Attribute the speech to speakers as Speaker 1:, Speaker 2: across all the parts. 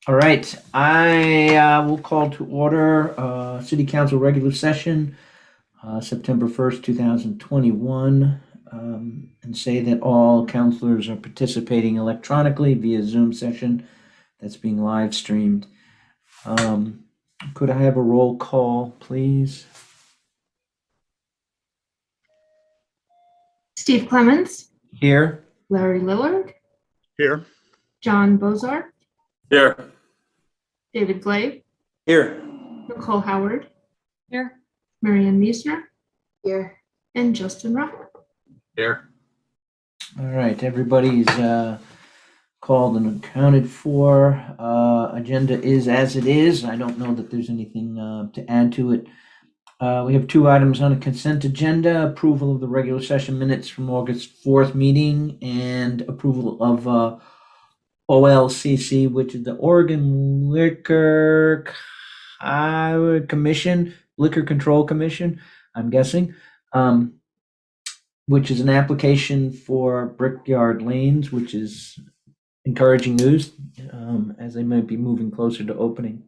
Speaker 1: All right, I will call to order City Council regular session, September 1st, 2021, and say that all councilors are participating electronically via Zoom session that's being live streamed. Could I have a roll call, please?
Speaker 2: Steve Clemens,
Speaker 1: Here.
Speaker 2: Larry Lillard,
Speaker 3: Here.
Speaker 2: John Bozar,
Speaker 4: Here.
Speaker 2: David Glave,
Speaker 4: Here.
Speaker 2: Nicole Howard,
Speaker 5: Here.
Speaker 2: Marianne Miesner,
Speaker 5: Here.
Speaker 2: and Justin Rock.
Speaker 4: Here.
Speaker 1: All right, everybody's called and accounted for. Agenda is as it is. I don't know that there's anything to add to it. We have two items on a consent agenda: approval of the regular session minutes from August 4th meeting and approval of OLCC, which is the Oregon Liquor Commission, Liquor Control Commission, I'm guessing, which is an application for Brickyard Lanes, which is encouraging news, as they might be moving closer to opening.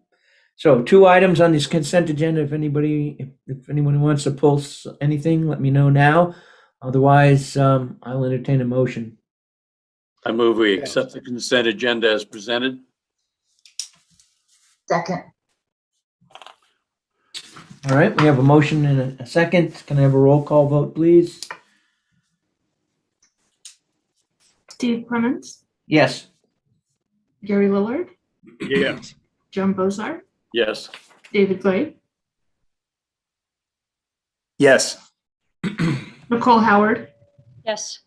Speaker 1: So 2 items on this consent agenda. If anyone wants to pull anything, let me know now. Otherwise, I'll entertain a motion.
Speaker 4: I move we accept the consent agenda as presented.
Speaker 5: Second.
Speaker 1: All right, we have a motion and a second. Can I have a roll call vote, please?
Speaker 2: Steve Clemens,
Speaker 1: Yes.
Speaker 2: Gary Lillard,
Speaker 3: Yes.
Speaker 2: John Bozar,
Speaker 4: Yes.
Speaker 2: David Glave,
Speaker 3: Yes.
Speaker 2: Nicole Howard,
Speaker 5: Yes.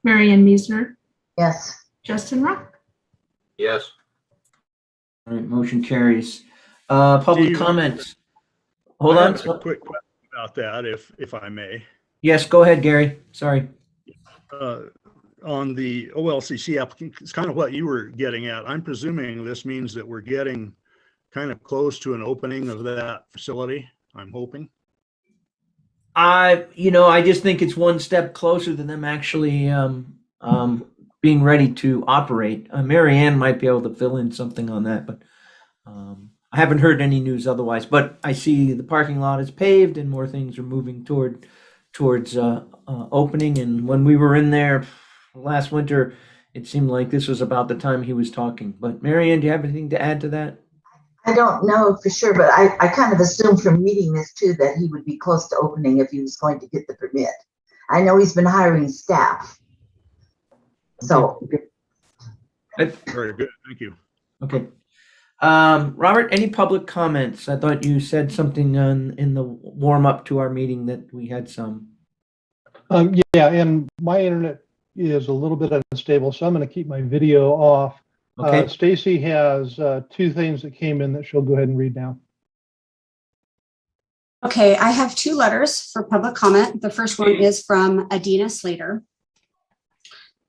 Speaker 2: Marianne Miesner,
Speaker 5: Yes.
Speaker 2: Justin Rock.
Speaker 4: Yes.
Speaker 1: All right, motion carries. Public
Speaker 3: Steve,
Speaker 1: comments. Hold
Speaker 3: I
Speaker 1: on.
Speaker 3: have a quick question about that, if I may.
Speaker 1: Yes, go ahead, Gary. Sorry.
Speaker 3: On the OLCC applicant, it's kind of what you were getting at. I'm presuming this means that we're getting kind of close to an opening of that facility, I'm hoping.
Speaker 1: I just think it's one step closer to them actually being ready to operate. Marianne might be able to fill in something on that, but I haven't heard any news otherwise. But I see the parking lot is paved and more things are moving towards opening. And when we were in there last winter, it seemed like this was about the time he was talking. But Marianne, do you have anything to add to that?
Speaker 5: I don't know for sure, but I kind of assumed from reading this too that he would be close to opening if he was going to get the permit. I know he's been hiring staff. So.
Speaker 3: Very good, thank you.
Speaker 1: Okay. Robert, any public comments? I thought you said something in the warm up to our meeting that we had some.
Speaker 6: Yeah, and my internet is a little bit unstable, so I'm going to keep my video off.
Speaker 1: Okay.
Speaker 6: Stacy has 2 things that came in that she'll go ahead and read now.
Speaker 7: Okay, I have 2 letters for public comment. The first one is from Adina Slater.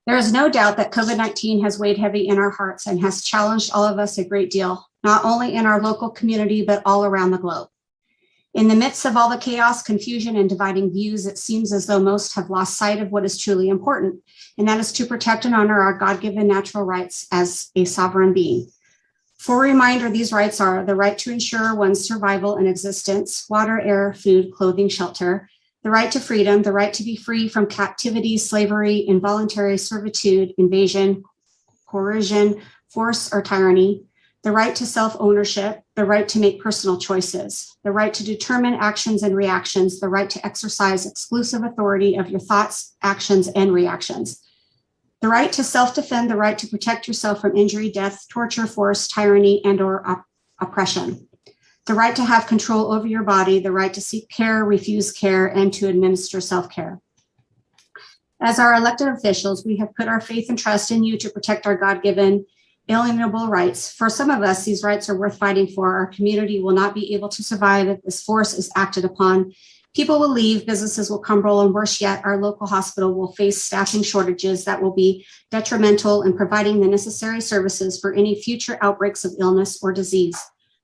Speaker 7: There is no doubt that COVID-19 has weighed heavy in our hearts and has challenged all of us a great deal, not only in our local community, but all around the globe. In the midst of all the chaos, confusion, and dividing views, it seems as though most have lost sight of what is truly important, and that is to protect and honor our God-given natural rights as a sovereign being. For a reminder, these rights are the right to ensure one's survival and existence, water, air, food, clothing, shelter, the right to freedom, the right to be free from captivity, slavery, involuntary servitude, invasion, coercion, force, or tyranny, the right to self-ownership, the right to make personal choices, the right to determine actions and reactions, the right to exercise exclusive authority of your thoughts, actions, and reactions, the right to self-defend, the right to protect yourself from injury, death, torture, force, tyranny, and/or oppression, the right to have control over your body, the right to seek care, refuse care, and to administer self-care. As our elected officials, we have put our faith and trust in you to protect our God-given inalienable rights. For some of us, these rights are worth fighting for. Our community will not be able to survive if this force is acted upon. People will leave, businesses will crumble, and worse yet, our local hospital will face staffing shortages that will be detrimental in providing the necessary services for any future outbreaks of illness or disease.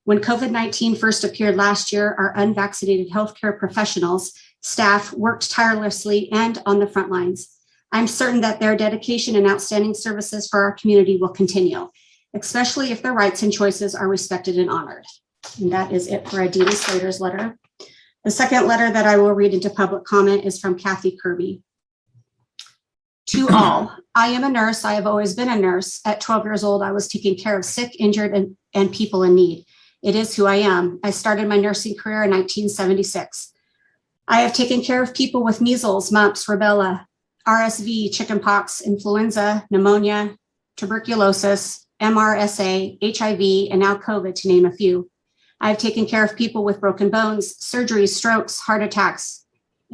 Speaker 7: When COVID-19 first appeared last year, our unvaccinated healthcare professionals, staff worked tirelessly and on the front lines. I'm certain that their dedication and outstanding services for our community will continue. especially if their rights and choices are respected and honored. And that is it for Adina Slater's letter. The second letter that I will read into public comment is from Kathy Kirby. To all, I am a nurse. I have always been a nurse. At 12 years old, I was taking care of sick, injured, and people in need. It is who I am. I started my nursing career in 1976. I have taken care of people with measles, mumps, rubella, RSV, chickenpox, influenza, pneumonia, tuberculosis, MRSA, HIV, and now COVID, to name a few. I've taken care of people with broken bones, surgeries, strokes, heart attacks,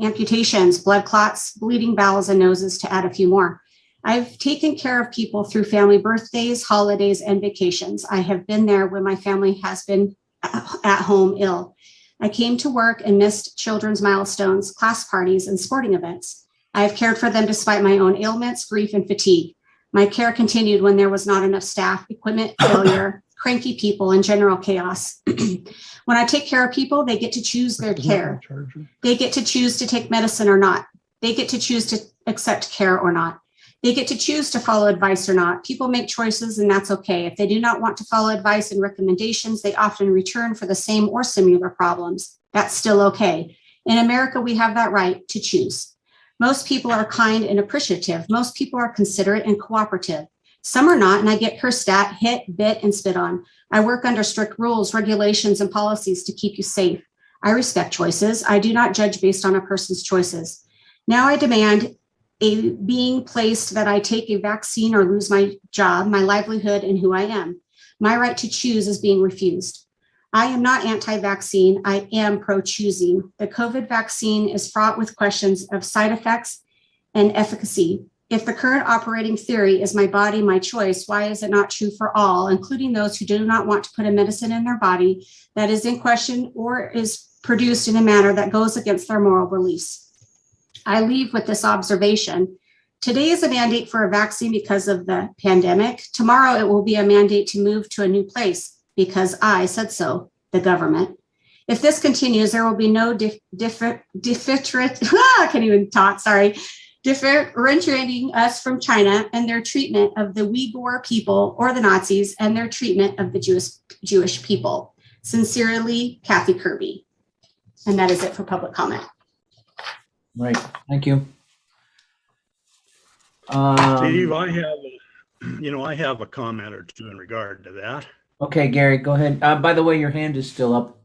Speaker 7: amputations, blood clots, bleeding bowels and noses, to add a few more. I've taken care of people through family birthdays, holidays, and vacations. I have been there when my family has been at home ill. I came to work and missed children's milestones, class parties, and sporting events. I have cared for them despite my own ailments, grief, and fatigue. My care continued when there was not enough staff, equipment failure, cranky people, and general chaos. When I take care of people, they get to choose their care. They get to choose to take medicine or not. They get to choose to accept care or not. They get to choose to follow advice or not. People make choices, and that's okay. If they do not want to follow advice and recommendations, they often return for the same or similar problems. That's still okay. In America, we have that right to choose. Most people are kind and appreciative. Most people are considerate and cooperative. Some are not, and I get cursed at, hit, bit, and spit on. I work under strict rules, regulations, and policies to keep you safe. I respect choices. I do not judge based on a person's choices. Now I demand a being placed that I take a vaccine or lose my job, my livelihood, and who I am. My right to choose is being refused. I am not anti-vaccine. I am pro-choosing. The COVID vaccine is fraught with questions of side effects and efficacy. If the current operating theory is my body, my choice, why is it not true for all, including those who do not want to put a medicine in their body that is in question or is produced in a manner that goes against their moral beliefs? I leave with this observation. Today is a mandate for a vaccine because of the pandemic. Tomorrow it will be a mandate to move to a new place because I said so, the government. If this continues, there will be no differentiating us from China and their treatment of the Uyghur people or the Nazis and their treatment of the Jewish people. Sincerely, Kathy Kirby. And that is it for public comment.
Speaker 1: Right. Thank you.
Speaker 3: Steve, I have a comment or two in regard to that.
Speaker 1: Okay, Gary, go ahead. By the way, your hand is still up.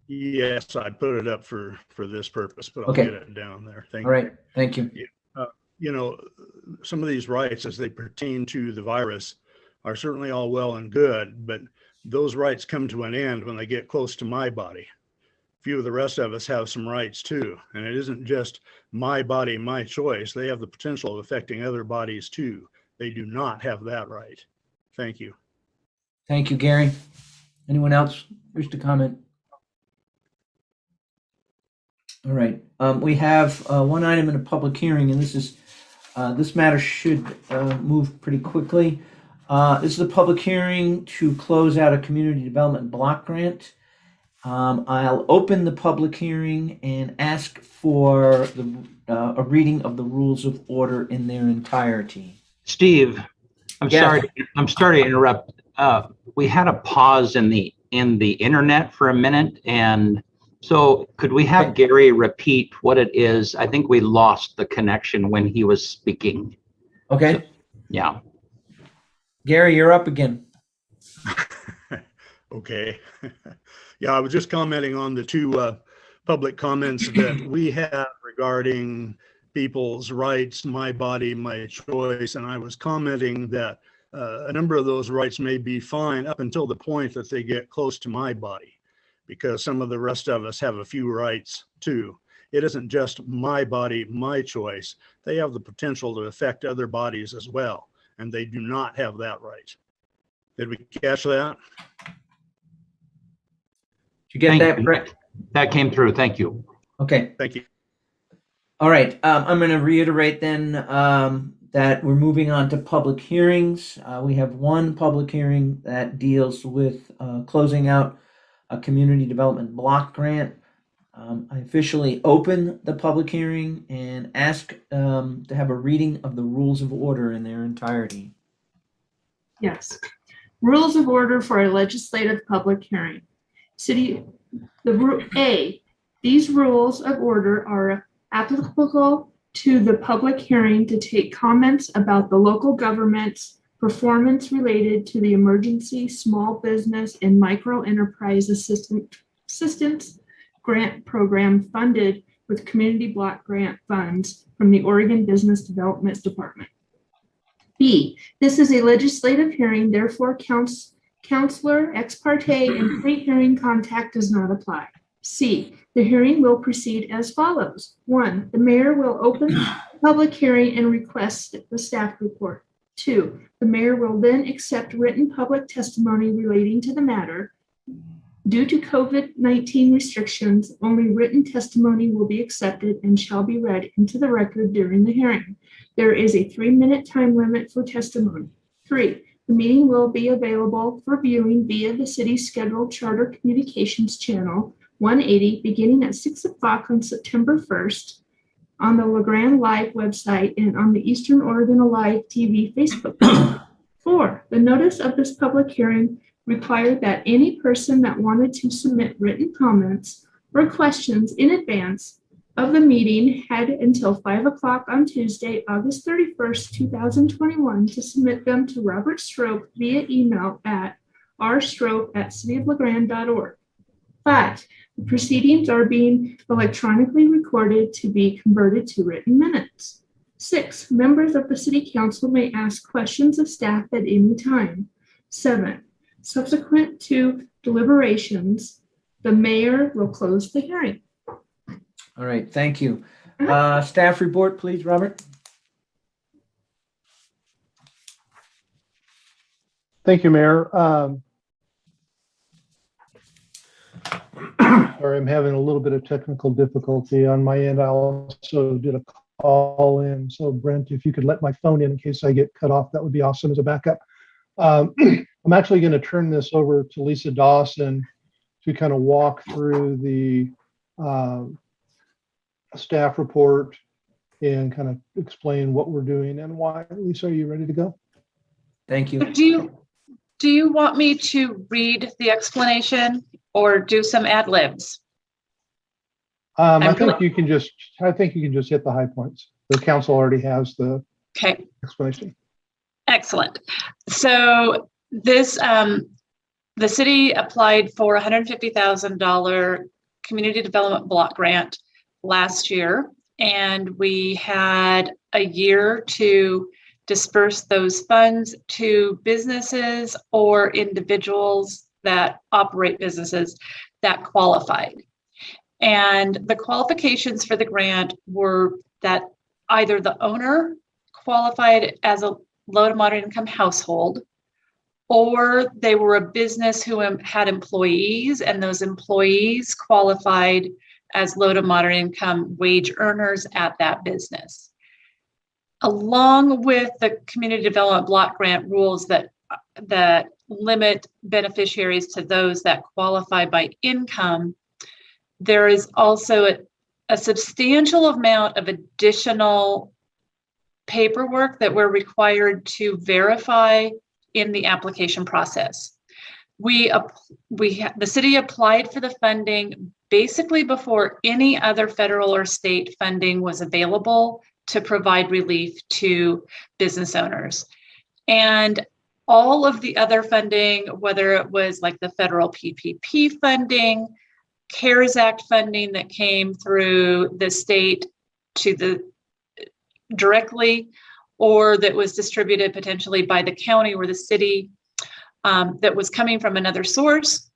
Speaker 3: Yes, I put it up for this purpose, but I'll
Speaker 1: Okay.
Speaker 3: get it down there. Thank
Speaker 1: All
Speaker 3: you.
Speaker 1: right. Thank you.
Speaker 3: Some of these rights as they pertain to the virus are certainly all well and good, but those rights come to an end when they get close to my body. Few of the rest of us have some rights too. And it isn't just my body, my choice. They have the potential of affecting other bodies too. They do not have that right. Thank you.
Speaker 1: Thank you, Gary. Anyone else wish to comment? All right. We have one item in a public hearing, and this matter should move pretty quickly. This is a public hearing to close out a community development block grant. I'll open the public hearing and ask for a reading of the rules of order in their entirety.
Speaker 8: Steve, I'm
Speaker 1: Yeah.
Speaker 8: sorry to interrupt. We had a pause in the internet for a minute, and so could we have Gary repeat what it is? I think we lost the connection when he was speaking.
Speaker 1: Okay.
Speaker 8: Yeah.
Speaker 1: Gary, you're up again.
Speaker 3: Okay. Yeah, I was just commenting on the two public comments that we had regarding people's rights, my body, my choice. And I was commenting that a number of those rights may be fine up until the point that they get close to my body, because some of the rest of us have a few rights too. It isn't just my body, my choice. They have the potential to affect other bodies as well, and they do not have that right. Did we catch that?
Speaker 1: Did you get that, Brett?
Speaker 8: That came through. Thank you.
Speaker 1: Okay.
Speaker 3: Thank you.
Speaker 1: All right. I'm going to reiterate then that we're moving on to public hearings. We have one public hearing that deals with closing out a community development block grant. I officially open the public hearing and ask to have a reading of the rules of order in their entirety.
Speaker 2: Yes. Rules of order for a legislative public hearing. These rules of order are applicable to the public hearing to take comments about the local government's performance related to the Emergency Small Business and Micro Enterprise Assistance Grant Program funded with Community Block Grant funds from the Oregon Business Development Department. B, this is a legislative hearing, therefore counselor ex parte and pre-hearing contact does not apply. C, the hearing will proceed as follows. 1, the mayor will open the public hearing and request the staff report. 2, the mayor will then accept written public testimony relating to the matter. Due to COVID-19 restrictions, only written testimony will be accepted and shall be read into the record during the hearing. There is a 3-minute time limit for testimony. 3, the meeting will be available for viewing via the city's scheduled charter communications channel 180 beginning at 6 o'clock on September 1st on the Grande Live website and on the Eastern Oregon Alive TV Facebook page. 4, the notice of this public hearing required that any person that wanted to submit written comments or questions in advance of the meeting had until 5 o'clock on Tuesday, August 31st, 2021 to submit them to Robert Strope via email at rstrope@cityoflagrande.org. 5, the proceedings are being electronically recorded to be converted to written minutes. 6, members of the city council may ask questions of staff at any time. 7, subsequent to deliberations, the mayor will close the hearing.
Speaker 1: All right, thank you. Staff report, please, Robert.
Speaker 6: Thank you, Mayor. Sorry, I'm having a little bit of technical difficulty on my end. I also did a call in. So Brent, if you could let my phone in case I get cut off, that would be awesome as a backup. I'm actually going to turn this over to Lisa Dawson to kind of walk through the staff report and kind of explain what we're doing and why. Lisa, are you ready to go?
Speaker 1: Thank you.
Speaker 9: Do you want me to read the explanation or do some ad libs?
Speaker 6: I think you can just hit the high points. The council already has the explanation.
Speaker 9: Excellent. So this, the city applied for a $150,000 community development block grant last year, and we had a year to disperse those funds to businesses or individuals that operate businesses that qualified. And the qualifications for the grant were that either the owner qualified as a low to moderate income household, or they were a business who had employees, and those employees qualified as low to moderate income wage earners at that business. Along with the community development block grant rules that limit beneficiaries to those that qualify by income, there is also a substantial amount of additional paperwork that we're required to verify in the application process. The city applied for the funding basically before any other federal or state funding was available to provide relief to business owners. And all of the other funding, whether it was like the federal PPP funding, CARES Act funding that came through the state to the directly, or that was distributed potentially by the county or the city, that was coming from another source,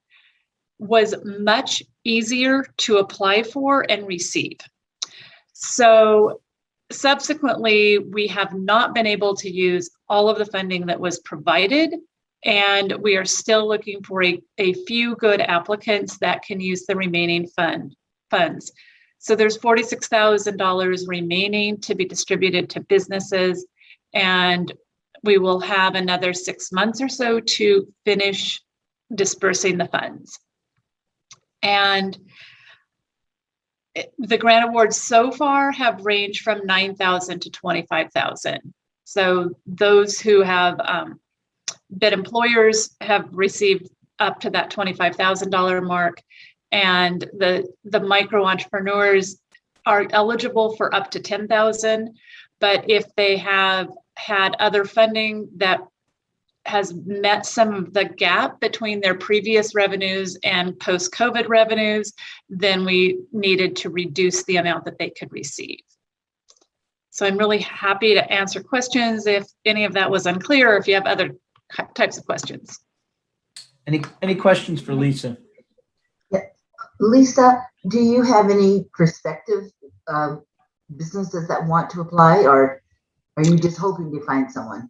Speaker 9: was much easier to apply for and receive. So subsequently, we have not been able to use all of the funding that was provided, and we are still looking for a few good applicants that can use the remaining funds. So there's $46,000 remaining to be distributed to businesses, and we will have another 6 months or so to finish dispersing the funds. And the grant awards so far have ranged from $9,000 to $25,000. So those who have But employers have received up to that $25,000 mark, and the micro entrepreneurs are eligible for up to 10,000. But if they have had other funding that has met some of the gap between their previous revenues and post-COVID revenues, then we needed to reduce the amount that they could receive. So I'm really happy to answer questions if any of that was unclear, or if you have other types of questions.
Speaker 1: Any questions for Lisa?
Speaker 5: Yeah. Lisa, do you have any prospective businesses that want to apply, or are you just hoping to find someone?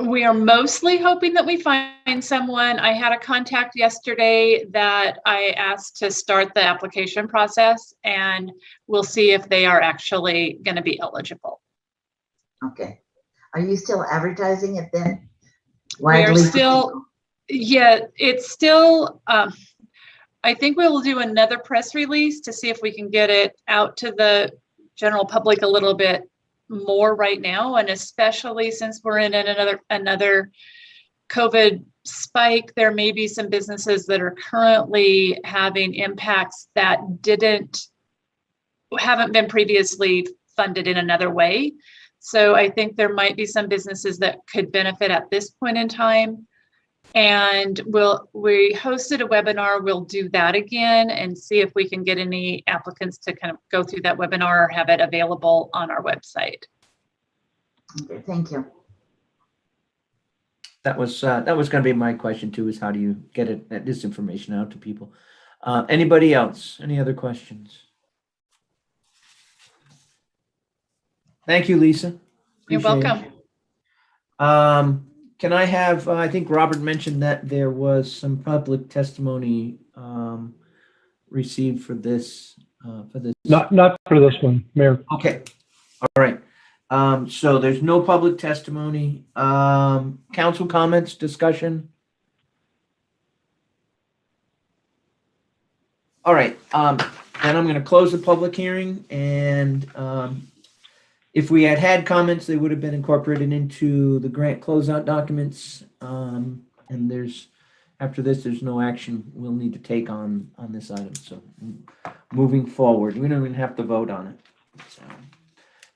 Speaker 9: We are mostly hoping that we find someone. I had a contact yesterday that I asked to start the application process, and we'll see if they are actually going to be eligible.
Speaker 5: Okay. Are you still advertising it then?
Speaker 9: We are still, yeah, it's still, I think we'll do another press release to see if we can get it out to the general public a little bit more right now, and especially since we're in another COVID spike, there may be some businesses that are currently having impacts that haven't been previously funded in another way. So I think there might be some businesses that could benefit at this point in time. And we hosted a webinar. We'll do that again and see if we can get any applicants to kind of go through that webinar or have it available on our website.
Speaker 5: Okay, thank you.
Speaker 1: That was going to be my question too, is how do you get this information out to people? Anybody else? Any other questions? Thank you, Lisa.
Speaker 9: You're
Speaker 1: Appreciate
Speaker 9: welcome.
Speaker 1: Can I have, I think Robert mentioned that there was some public testimony received for this.
Speaker 6: Not for this one, Mayor.
Speaker 1: Okay, all right. So there's no public testimony. Council comments, discussion? All right, then I'm going to close the public hearing, and if we had comments, they would have been incorporated into the grant closeout documents. And after this, there's no action we'll need to take on this item. So moving forward, we don't even have to vote on it. So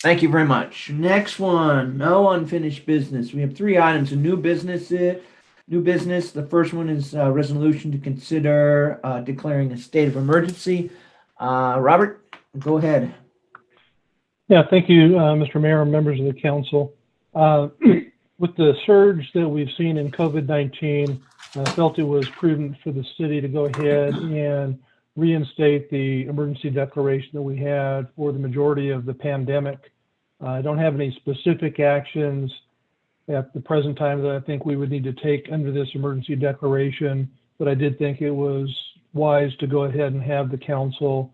Speaker 1: thank you very much. Next one, no unfinished business. We have 3 items of new business. The first one is a resolution to consider declaring a state of emergency. Robert, go ahead.
Speaker 6: Yeah, thank you, Mr. Mayor and members of the council. With the surge that we've seen in COVID-19, I felt it was prudent for the city to go ahead and reinstate the emergency declaration that we had for the majority of the pandemic. I don't have any specific actions at the present time that I think we would need to take under this emergency declaration, but I did think it was wise to go ahead and have the council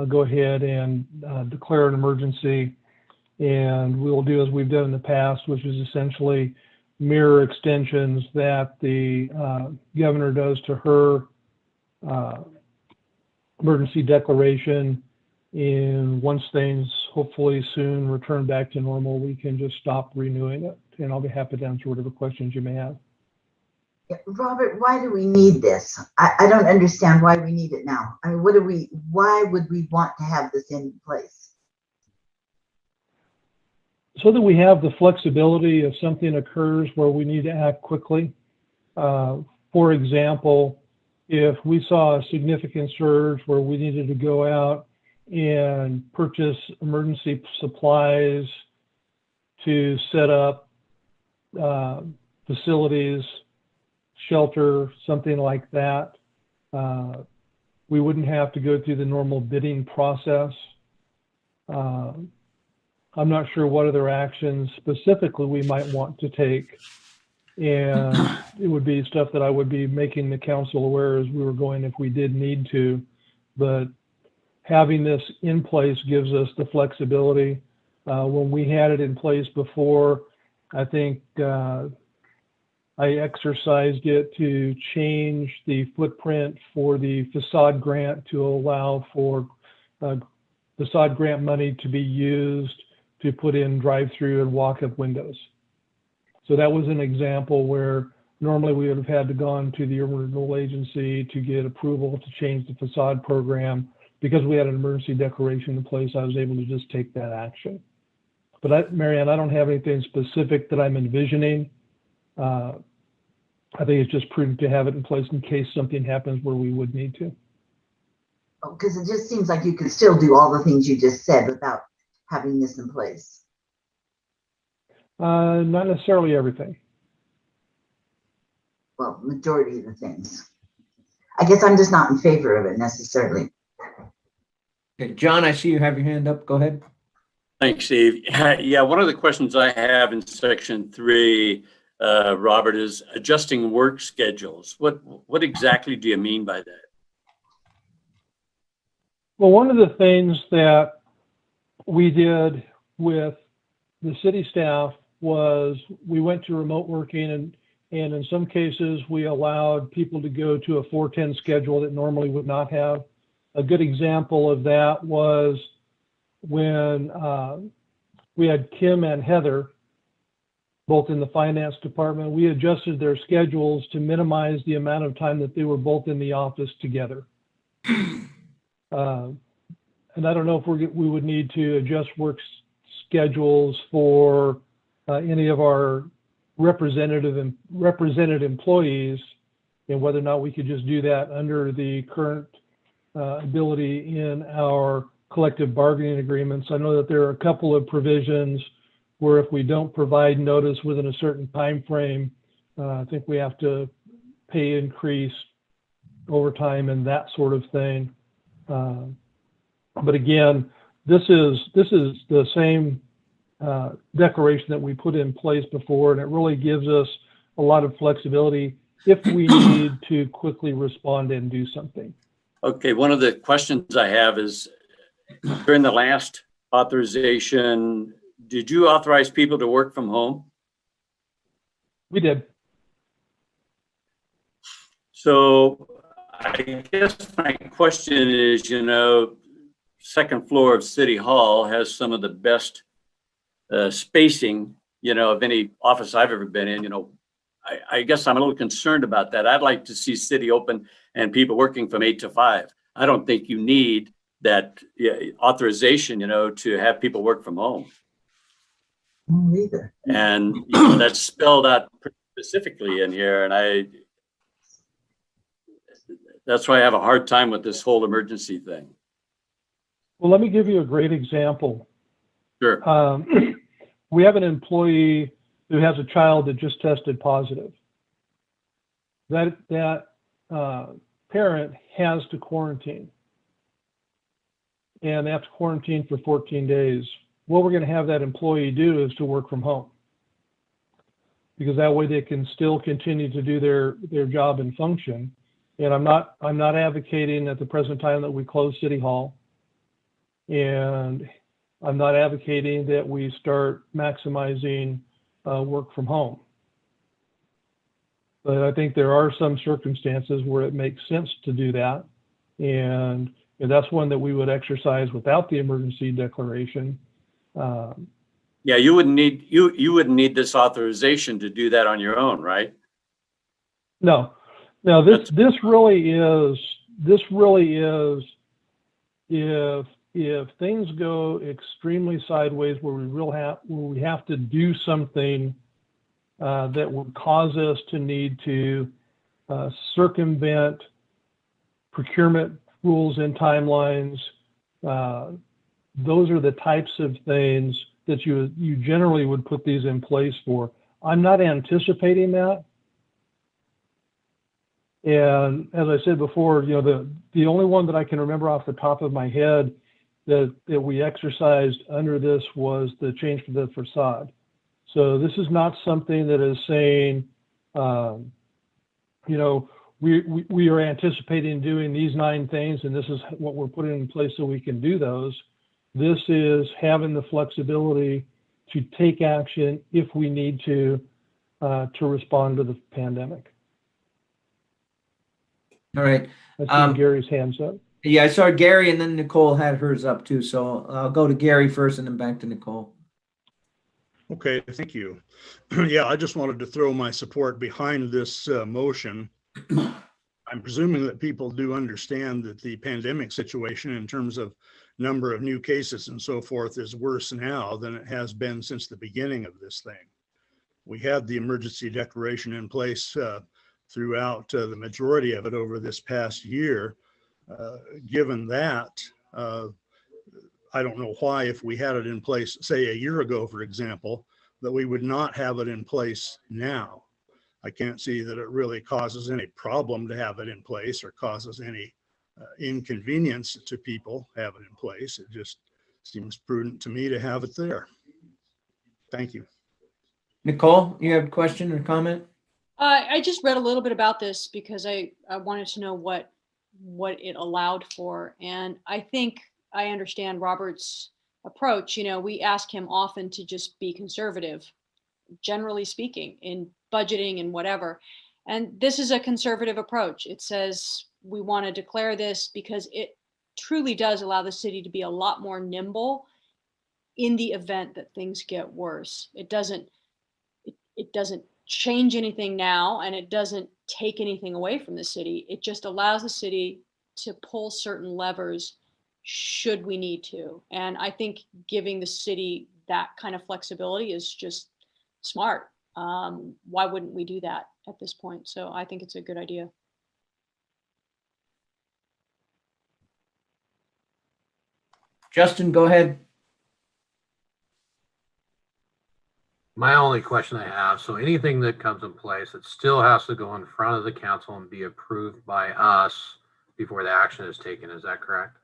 Speaker 6: go ahead and declare an emergency. And we will do as we've done in the past, which is essentially mirror extensions that the governor does to her emergency declaration. And once things hopefully soon return back to normal, we can just stop renewing it. And I'll be happy to answer whatever questions you may have.
Speaker 5: Yeah, Robert, why do we need this? I don't understand why we need it now. I mean, why would we want to have this in place?
Speaker 6: So that we have the flexibility if something occurs where we need to act quickly. For example, if we saw a significant surge where we needed to go out and purchase emergency supplies to set up facilities, shelter, something like that, we wouldn't have to go through the normal bidding process. I'm not sure what other actions specifically we might want to take. And it would be stuff that I would be making the council aware as we were going if we did need to. But having this in place gives us the flexibility. When we had it in place before, I think I exercised it to change the footprint for the facade grant to allow for facade grant money to be used to put in drive-through and walk-up windows. So that was an example where normally we would have had to gone to the urban renewal agency to get approval to change the facade program. Because we had an emergency declaration in place, I was able to just take that action. But Marianne, I don't have anything specific that I'm envisioning. I think it's just prudent to have it in place in case something happens where we would need to.
Speaker 5: Because it just seems like you could still do all the things you just said without having this in place.
Speaker 6: Not necessarily everything.
Speaker 5: Well, majority of the things. I guess I'm just not in favor of it necessarily.
Speaker 1: Okay, John, I see you have your hand up. Go ahead.
Speaker 4: Thanks, Steve. Yeah, one of the questions I have in section 3, Robert, is adjusting work schedules. What exactly do you mean by that?
Speaker 6: Well, one of the things that we did with the city staff was we went to remote working, and in some cases we allowed people to go to a 410 schedule that normally would not have. A good example of that was when we had Kim and Heather both in the finance department. We adjusted their schedules to minimize the amount of time that they were both in the office together. And I don't know if we would need to adjust work schedules for any of our represented employees, and whether or not we could just do that under the current ability in our collective bargaining agreements. I know that there are a couple of provisions where if we don't provide notice within a certain time frame, I think we have to pay increase overtime and that sort of thing. But again, this is the same declaration that we put in place before, and it really gives us a lot of flexibility if we need to quickly respond and do something.
Speaker 4: Okay, one of the questions I have is, during the last authorization, did you authorize people to work from home?
Speaker 6: We did.
Speaker 4: So I guess my question is, second floor of City Hall has some of the best spacing, of any office I've ever been in. I guess I'm a little concerned about that. I'd like to see city open and people working from 8 to 5. I don't think you need that authorization, to have people work from home.
Speaker 5: Neither.
Speaker 4: And that's spelled out pretty specifically in here, and that's why I have a hard time with this whole emergency thing.
Speaker 6: Well, let me give you a great example.
Speaker 4: Sure.
Speaker 6: We have an employee who has a child that just tested positive. That parent has to quarantine, and they have to quarantine for 14 days. What we're going to have that employee do is to work from home, because that way they can still continue to do their job and function. And I'm not advocating at the present time that we close City Hall, and I'm not advocating that we start maximizing work from home. But I think there are some circumstances where it makes sense to do that, and that's one that we would exercise without the emergency declaration.
Speaker 4: Yeah, you wouldn't need this authorization to do that on your own, right?
Speaker 6: No, this really is if things go extremely sideways where we have to do something that would cause us to need to circumvent procurement rules and timelines. Those are the types of things that you generally would put these in place for. I'm not anticipating that. And as I said before, the only one that I can remember off the top of my head that we exercised under this was the change to the facade. So this is not something that is saying, we are anticipating doing these 9 things, and this is what we're putting in place so we can do those. This is having the flexibility to take action if we need to respond to the pandemic.
Speaker 1: All right.
Speaker 6: I see Gary's hands up.
Speaker 1: Yeah, I saw Gary, and then Nicole had hers up too. So I'll go to Gary first and then back to Nicole.
Speaker 3: Okay, thank you. Yeah, I just wanted to throw my support behind this motion. I'm presuming that people do understand that the pandemic situation in terms of number of new cases and so forth is worse now than it has been since the beginning of this thing. We had the emergency declaration in place throughout the majority of it over this past year. Given that, I don't know why, if we had it in place, say a year ago, for example, that we would not have it in place now. I can't see that it really causes any problem to have it in place or causes any inconvenience to people have it in place. It just seems prudent to me to have it there. Thank you.
Speaker 1: Nicole, you have a question or comment?
Speaker 10: I just read a little bit about this because I wanted to know what it allowed for. And I think I understand Robert's approach. You know, we ask him often to just be conservative, generally speaking, in budgeting and whatever. And this is a conservative approach. It says we want to declare this because it truly does allow the city to be a lot more nimble in the event that things get worse. It doesn't change anything now, and it doesn't take anything away from the city. It just allows the city to pull certain levers should we need to. And I think giving the city that kind of flexibility is just smart. Why wouldn't we do that at this point? So I think it's a good idea.
Speaker 1: Justin, go ahead.
Speaker 11: My only question I have, so anything that comes in place, it still has to go in front of the council and be approved by us before the action is taken. Is that correct?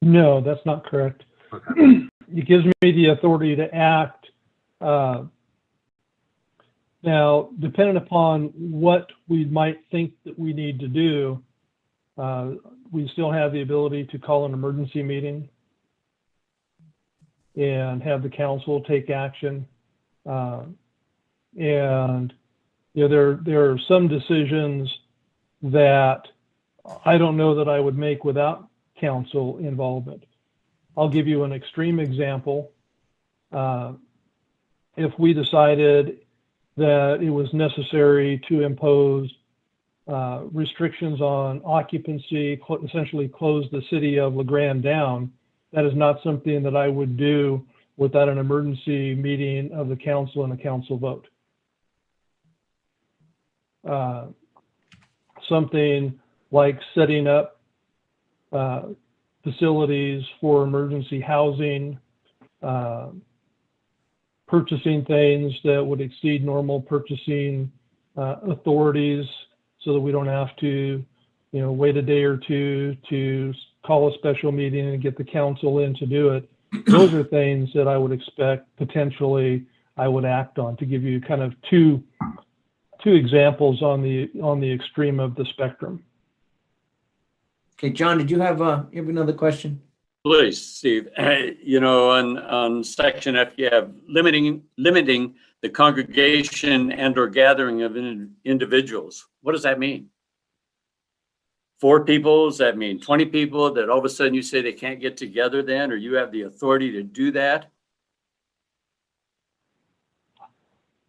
Speaker 6: No, that's not correct.
Speaker 11: Okay.
Speaker 6: It gives me the authority to act. Now, depending upon what we might think that we need to do, we still have the ability to call an emergency meeting and have the council take action. And you know, there are some decisions that I don't know that I would make without council involvement. I'll give you an extreme example. If we decided that it was necessary to impose restrictions on occupancy, essentially close the city of Grande down, that is not something that I would do without an emergency meeting of the council and a council vote. Something like setting up facilities for emergency housing, purchasing things that would exceed normal purchasing authorities so that we don't have to, you know, wait a day or two to call a special meeting and get the council in to do it. Those are things that I would expect potentially I would act on, to give you kind of two examples on the extreme of the spectrum.
Speaker 1: Okay, John, did you have another question?
Speaker 4: Please, Steve. You know, on section F, you have limiting the congregation and or gathering of individuals. What does that mean? 4 people? Does that mean 20 people that all of a sudden you say they can't get together then, or you have the authority to do that?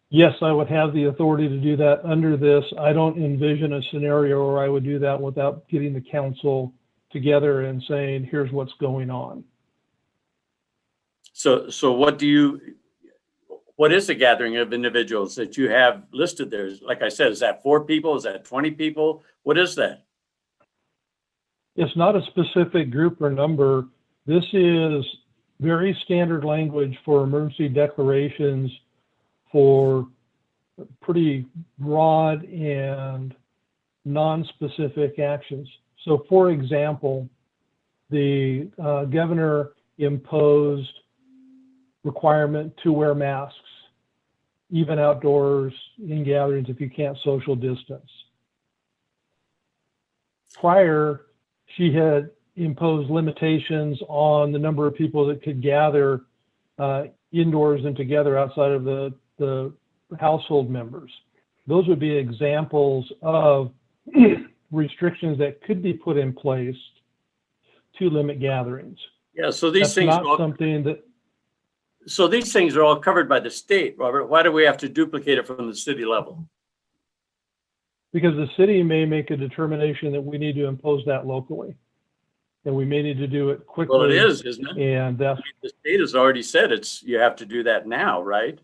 Speaker 6: Yes, I would have the authority to do that under this. I don't envision a scenario where I would do that without getting the council together and saying, here's what's going on.
Speaker 4: So what is the gathering of individuals that you have listed there? Like I said, is that 4 people? Is that 20 people? What is that?
Speaker 6: It's not a specific group or number. This is very standard language for emergency declarations for pretty broad and non-specific actions. So for example, the governor imposed requirement to wear masks, even outdoors in gatherings if you can't social distance. Prior, she had imposed limitations on the number of people that could gather indoors and together outside of the household members. Those would be examples of restrictions that could be put in place to limit gatherings.
Speaker 4: Yeah, so these
Speaker 6: That's
Speaker 4: things
Speaker 6: not something that.
Speaker 4: So these things are all covered by the state, Robert. Why do we have to duplicate it from the city level?
Speaker 6: Because the city may make a determination that we need to impose that locally. And we may need to do it quickly.
Speaker 4: Well, it is, isn't it?
Speaker 6: And that's,
Speaker 4: The state has already said you have to do that now, right?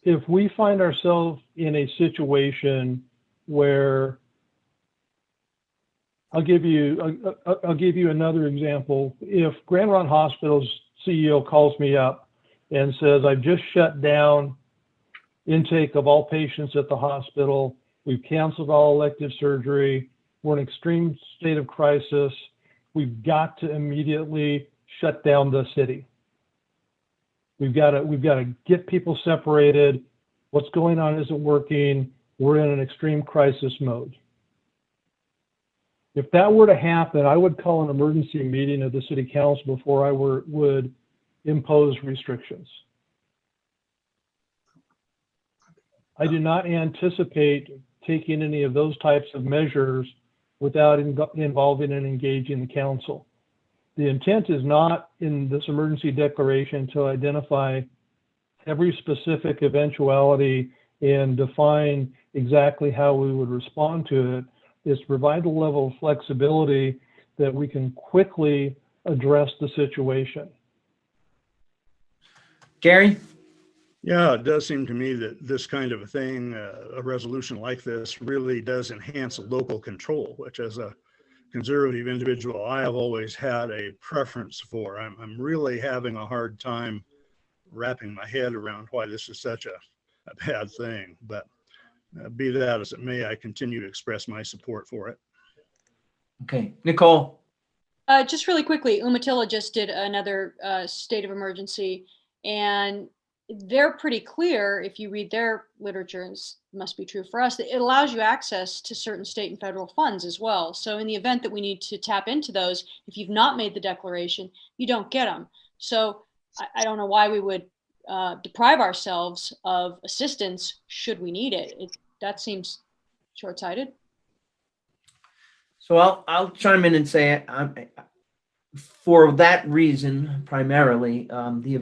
Speaker 6: if we find ourselves in a situation where, I'll give you another example. If Grande Hospital's CEO calls me up and says, I've just shut down intake of all patients at the hospital, we've canceled all elective surgery, we're in an extreme state of crisis, we've got to immediately shut down the city. We've got to get people separated. What's going on isn't working. We're in an extreme crisis mode. If that were to happen, I would call an emergency meeting of the city council before I would impose restrictions. I do not anticipate taking any of those types of measures without involving and engaging the council. The intent is not in this emergency declaration to identify every specific eventuality and define exactly how we would respond to it. Is to provide a level of flexibility that we can quickly address the situation.
Speaker 1: Gary?
Speaker 3: Yeah, it does seem to me that this kind of a thing, a resolution like this really does enhance local control, which as a conservative individual, I have always had a preference for. I'm really having a hard time wrapping my head around why this is such a bad thing, but be that as it may, I continue to express my support for it.
Speaker 1: Okay, Nicole?
Speaker 10: Just really quickly, Umatilla just did another state of emergency, and they're pretty clear, if you read their literature, and this must be true for us, that it allows you access to certain state and federal funds as well. So in the event that we need to tap into those, if you've not made the declaration, you don't get them. So I don't know why we would deprive ourselves of assistance should we need it. That seems short-sighted.
Speaker 1: So I'll chime in and say, for that reason, primarily, the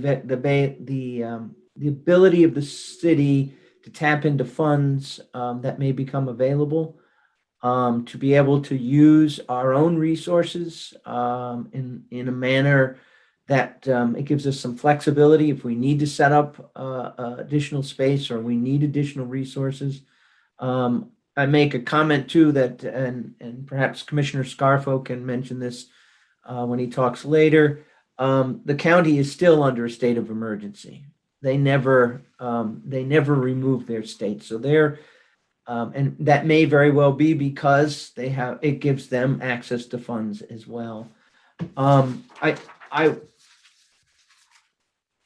Speaker 1: ability of the city to tap into funds that may become available, to be able to use our own resources in a manner that it gives us some flexibility if we need to set up additional space or we need additional resources. I make a comment too that, and perhaps Commissioner Scarfo can mention this when he talks later. The county is still under a state of emergency. They never removed their state, so they're and that may very well be because it gives them access to funds as well.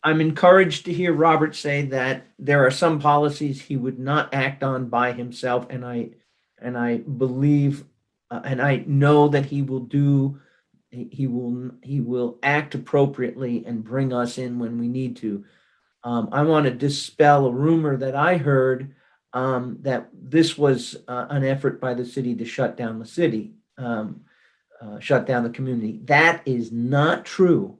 Speaker 1: I'm encouraged to hear Robert say that there are some policies he would not act on by himself, and I believe and I know that he will act appropriately and bring us in when we need to. I want to dispel a rumor that I heard that this was an effort by the city to shut down the city, shut down the community. That is not true.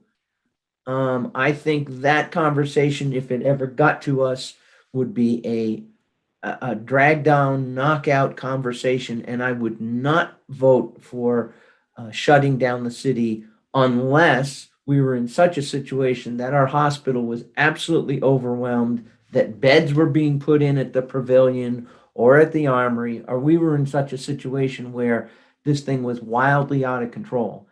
Speaker 1: I think that conversation, if it ever got to us, would be a drag down, knockout conversation, and I would not vote for shutting down the city unless we were in such a situation that our hospital was absolutely overwhelmed, that beds were being put in at the pavilion or at the armory, or we were in such a situation where this thing was wildly out of control.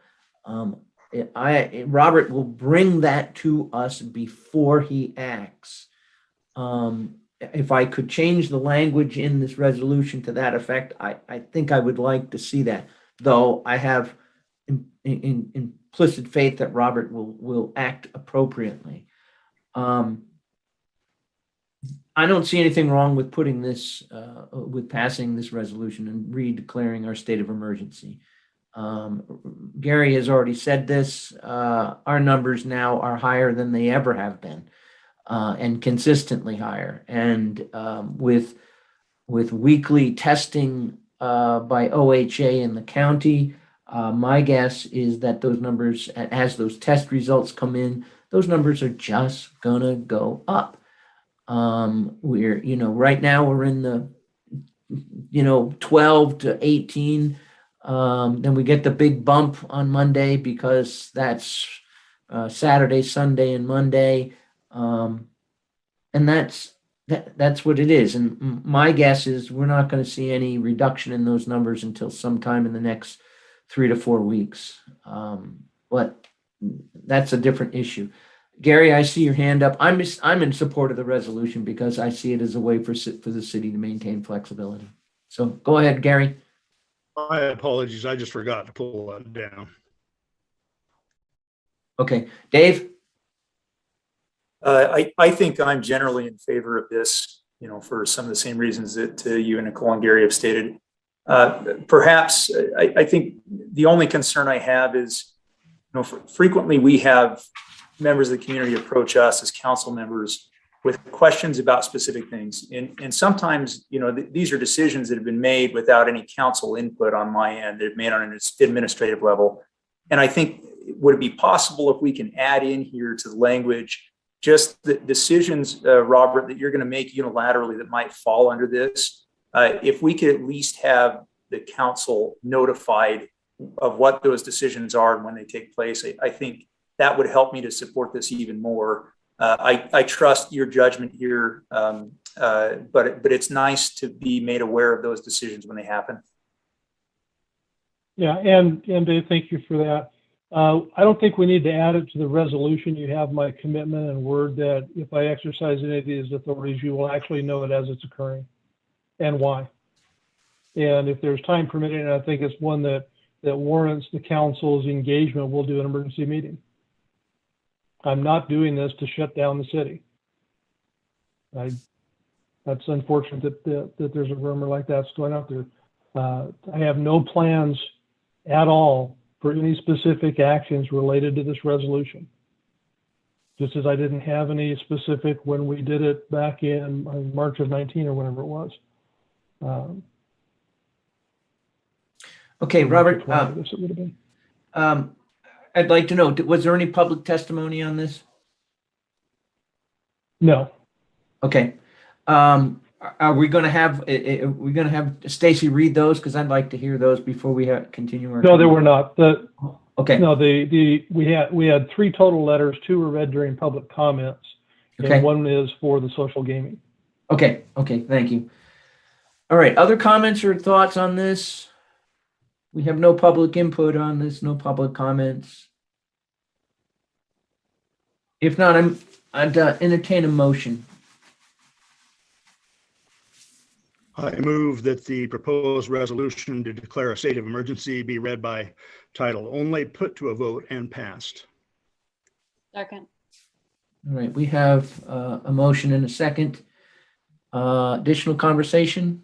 Speaker 1: Robert will bring that to us before he acts. If I could change the language in this resolution to that effect, I think I would like to see that, though I have implicit faith that Robert will act appropriately. I don't see anything wrong with putting this, with passing this resolution and redeclaring our state of emergency. Gary has already said this. Our numbers now are higher than they ever have been, and consistently higher. And with weekly testing by OHA in the county, My guess is that those numbers, as those test results come in, those numbers are just gonna go up. We're, right now we're in the, 12 to 18. Then we get the big bump on Monday because that's Saturday, Sunday, and Monday. And that's what it is. And my guess is we're not going to see any reduction in those numbers until sometime in the next 3 to 4 weeks. But that's a different issue. Gary, I see your hand up. I'm in support of the resolution because I see it as a way for the city to maintain flexibility. So go ahead, Gary.
Speaker 3: My apologies. I just forgot to pull that down.
Speaker 1: Okay, Dave.
Speaker 12: I think I'm generally in favor of this, for some of the same reasons that you and Nicole and Gary have stated. Perhaps I think the only concern I have is, frequently we have members of the community approach us as council members with questions about specific things. And sometimes, these are decisions that have been made without any council input on my end. They're made on an administrative level. And I think, would it be possible if we can add in here to the language just the decisions, Robert, that you're going to make unilaterally that might fall under this? If we could at least have the council notified of what those decisions are and when they take place, I think that would help me to support this even more. I trust your judgment here, but it's nice to be made aware of those decisions when they happen.
Speaker 6: Yeah, and Dave, thank you for that. I don't think we need to add it to the resolution. You have my commitment and word that if I exercise any of these authorities, you will actually know it as it's occurring and why. And if there's time permitting, and I think it's one that warrants the council's engagement, we'll do an emergency meeting. I'm not doing this to shut down the city. That's unfortunate that there's a rumor like that's going out there. I have no plans at all for any specific actions related to this resolution. Just as I didn't have any specific when we did it back in March of 19 or whenever it was.
Speaker 1: Okay, Robert,
Speaker 6: It would have been.
Speaker 1: I'd like to know, was there any public testimony on this?
Speaker 6: No.
Speaker 1: Okay. Are we going to have Stacy read those? Because I'd like to hear those before we continue our.
Speaker 6: No, there were not.
Speaker 1: Okay.
Speaker 6: No, we had 3 total letters. 2 were read during public comments,
Speaker 1: Okay.
Speaker 6: and 1 is for the social gaming.
Speaker 1: Okay. Thank you. All right. Other comments or thoughts on this? We have no public input on this. No public comments. If not, I'd entertain a motion.
Speaker 3: I move that the proposed resolution to declare a state of emergency be read by title only, put to a vote, and passed.
Speaker 10: Second.
Speaker 1: All right. We have a motion and a second. Additional conversation?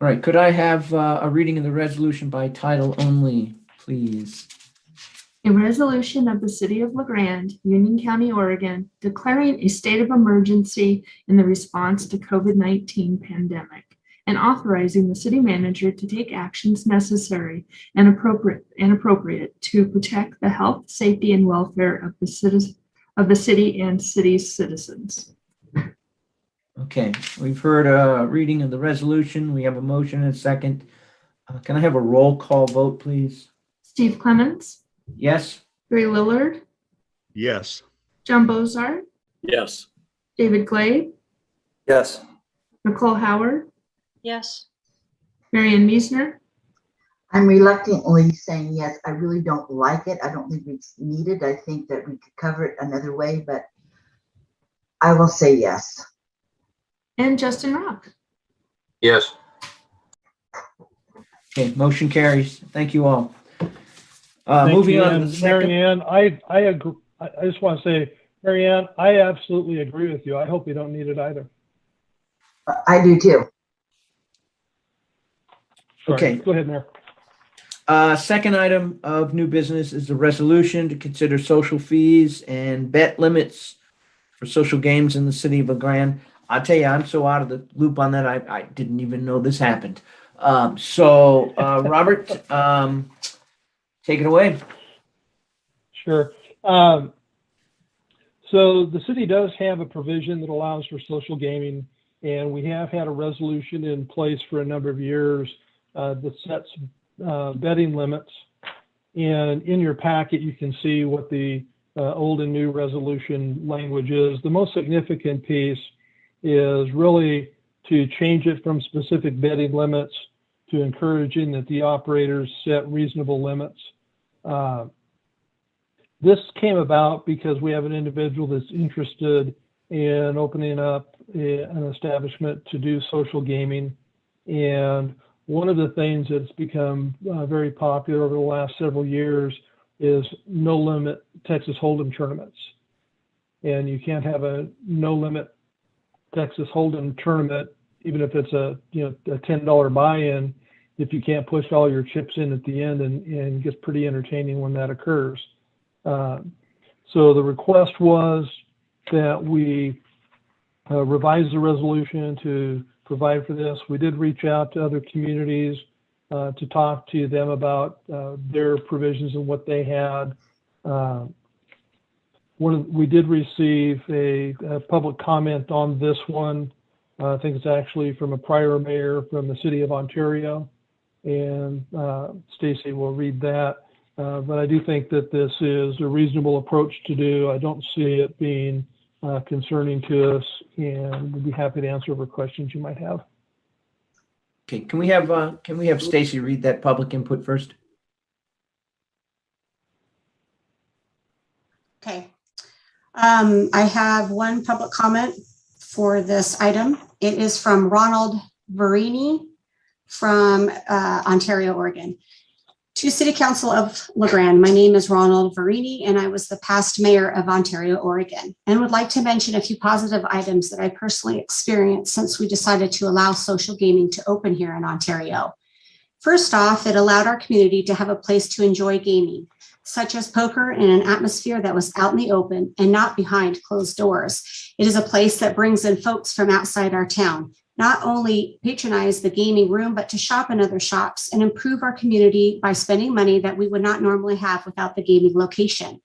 Speaker 1: All right. Could I have a reading of the resolution by title only, please?
Speaker 2: A resolution of the City of Grande, Union County, Oregon, declaring a state of emergency in the response to COVID-19 pandemic and authorizing the city manager to take actions necessary and appropriate to protect the health, safety, and welfare of the city and city's citizens.
Speaker 1: Okay, we've heard a reading of the resolution. We have a motion and a second. Can I have a roll call vote, please?
Speaker 2: Steve Clements,
Speaker 1: Yes?
Speaker 2: Gary Lillard,
Speaker 3: Yes.
Speaker 2: John Bozart,
Speaker 4: Yes.
Speaker 2: David Glade,
Speaker 12: Yes.
Speaker 2: Nicole Howard,
Speaker 10: Yes.
Speaker 2: Marianne Miesner,
Speaker 5: I'm reluctantly saying yes. I really don't like it. I don't think it's needed. I think that we could cover it another way, but I will say yes.
Speaker 2: and Justin Rock.
Speaker 11: Yes.
Speaker 1: Okay, motion carries. Thank you all.
Speaker 6: Thank
Speaker 1: Moving
Speaker 6: you.
Speaker 1: on to
Speaker 6: And
Speaker 1: the second.
Speaker 6: Marianne, I agree. I just want to say, Marianne, I absolutely agree with you. I hope we don't need it either.
Speaker 5: I do too.
Speaker 6: Sorry.
Speaker 1: Okay.
Speaker 6: Go ahead, Mayor.
Speaker 1: Second item of new business is the resolution to consider social fees and bet limits for social games in the city of Grande. I'll tell you, I'm so out of the loop on that. I didn't even know this happened. Robert, take it away.
Speaker 6: Sure. So the city does have a provision that allows for social gaming, and we have had a resolution in place for a number of years that sets betting limits. And in your packet, you can see what the old and new resolution language is. The most significant piece is really to change it from specific betting limits to encouraging that the operators set reasonable limits. This came about because we have an individual that's interested in opening up an establishment to do social gaming. And one of the things that's become very popular over the last several years is no limit Texas Hold'em tournaments. And you can't have a no limit Texas Hold'em tournament, even if it's a $10 buy-in, if you can't push all your chips in at the end, and it gets pretty entertaining when that occurs. So the request was that we revise the resolution to provide for this. We did reach out to other communities to talk to them about their provisions and what they had. We did receive a public comment on this one. I think it's actually from a prior mayor from the city of Ontario, and Stacy will read that. But I do think that this is a reasonable approach to do. I don't see it being concerning to us, and we'd be happy to answer whatever questions you might have.
Speaker 1: Okay, can we have Stacy read that public input first?
Speaker 7: Okay. I have one public comment for this item. It is from Ronald Verini from Ontario, Oregon. To City Council of LeGrand, my name is Ronald Verini, and I was the past mayor of Ontario, Oregon, and would like to mention a few positive items that I personally experienced since we decided to allow social gaming to open here in Ontario. First off, it allowed our community to have a place to enjoy gaming, such as poker, in an atmosphere that was out in the open and not behind closed doors. It is a place that brings in folks from outside our town, not only patronize the gaming room, but to shop in other shops and improve our community by spending money that we would not normally have without the gaming location.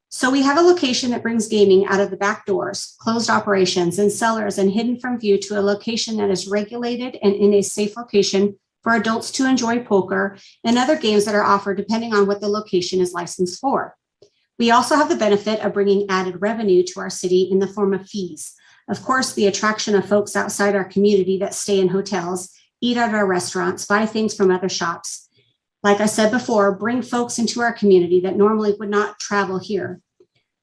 Speaker 7: So we have a location that brings gaming out of the back doors, closed operations and cellars, and hidden from view to a location that is regulated and in a safe location for adults to enjoy poker and other games that are offered depending on what the location is licensed for. We also have the benefit of bringing added revenue to our city in the form of fees. Of course, the attraction of folks outside our community that stay in hotels, eat at our restaurants, buy things from other shops. Like I said before, bring folks into our community that normally would not travel here.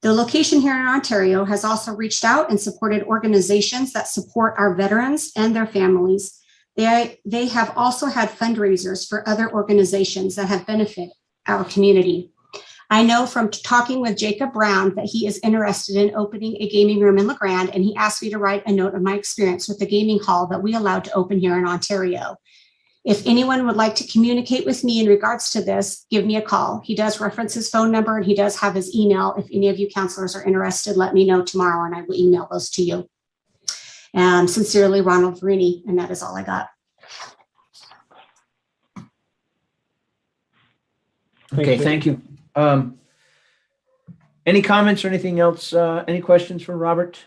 Speaker 7: The location here in Ontario has also reached out and supported organizations that support our veterans and their families. They have also had fundraisers for other organizations that have benefited our community. I know from talking with Jacob Brown that he is interested in opening a gaming room in LeGrand, and he asked me to write a note of my experience with the gaming hall that we allowed to open here in Ontario. If anyone would like to communicate with me in regards to this, give me a call. He does reference his phone number, and he does have his email. If any of you counselors are interested, let me know tomorrow and I will email those to you. And sincerely, Ronald Verini, and that is all I got.
Speaker 1: Okay, thank you. Any comments or anything else? Any questions for Robert?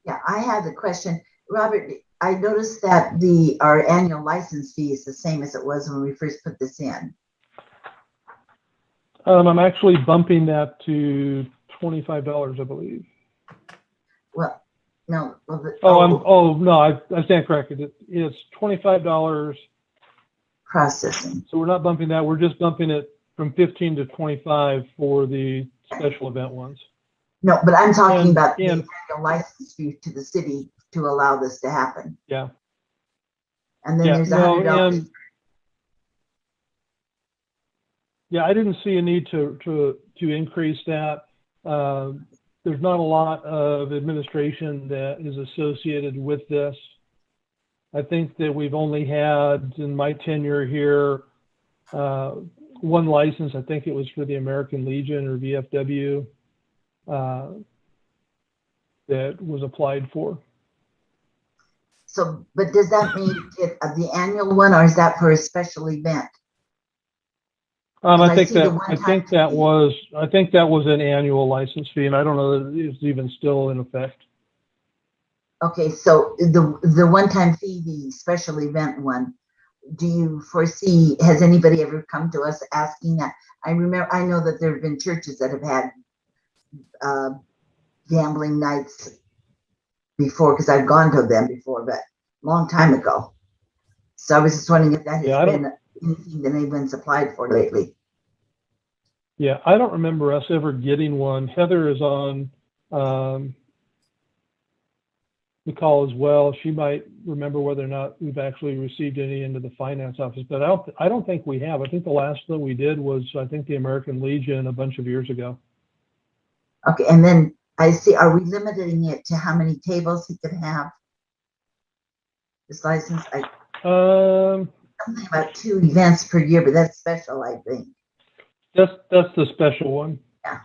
Speaker 5: Yeah, I have a question. Robert, I noticed that our annual license fee is the same as it was when we first put this in.
Speaker 6: I'm actually bumping that to $25, I believe.
Speaker 5: Well, no.
Speaker 6: No, I stand corrected. It's $25
Speaker 5: processing.
Speaker 6: So we're not bumping that. We're just bumping it from 15 to 25 for the special event ones.
Speaker 5: No, but I'm talking about the annual license fee to the city to allow this to happen.
Speaker 6: Yeah.
Speaker 5: And then there's $100.
Speaker 6: Yeah, I didn't see a need to increase that. There's not a lot of administration that is associated with this. I think that we've only had, in my tenure here, one license. I think it was for the American Legion or VFW that was applied for.
Speaker 5: So, but does that mean it the annual one, or is that for a special event?
Speaker 6: I think
Speaker 5: see the
Speaker 6: that, I
Speaker 5: one-time
Speaker 6: think that
Speaker 5: fee.
Speaker 6: was an annual license fee, and I don't know that it's even still in effect.
Speaker 5: Okay, so the one-time fee, the special event one, do you foresee, has anybody ever come to us asking that? I know that there have been churches that have had gambling nights before, because I've gone to them before, but long time ago. So I was just wondering if that has
Speaker 6: Yeah,
Speaker 5: been anything that anyone's applied for lately.
Speaker 6: Yeah, I don't remember us ever getting one. Heather is on the call as well. She might remember whether or not we've actually received any into the finance office, but I don't think we have. I think the last that we did was, I think, the American Legion a bunch of years ago.
Speaker 5: Okay, and then I see, are we limiting it to how many tables he could have? This license, something about 2 events per year, but that's special, I think.
Speaker 6: That's the special one.
Speaker 5: Yeah.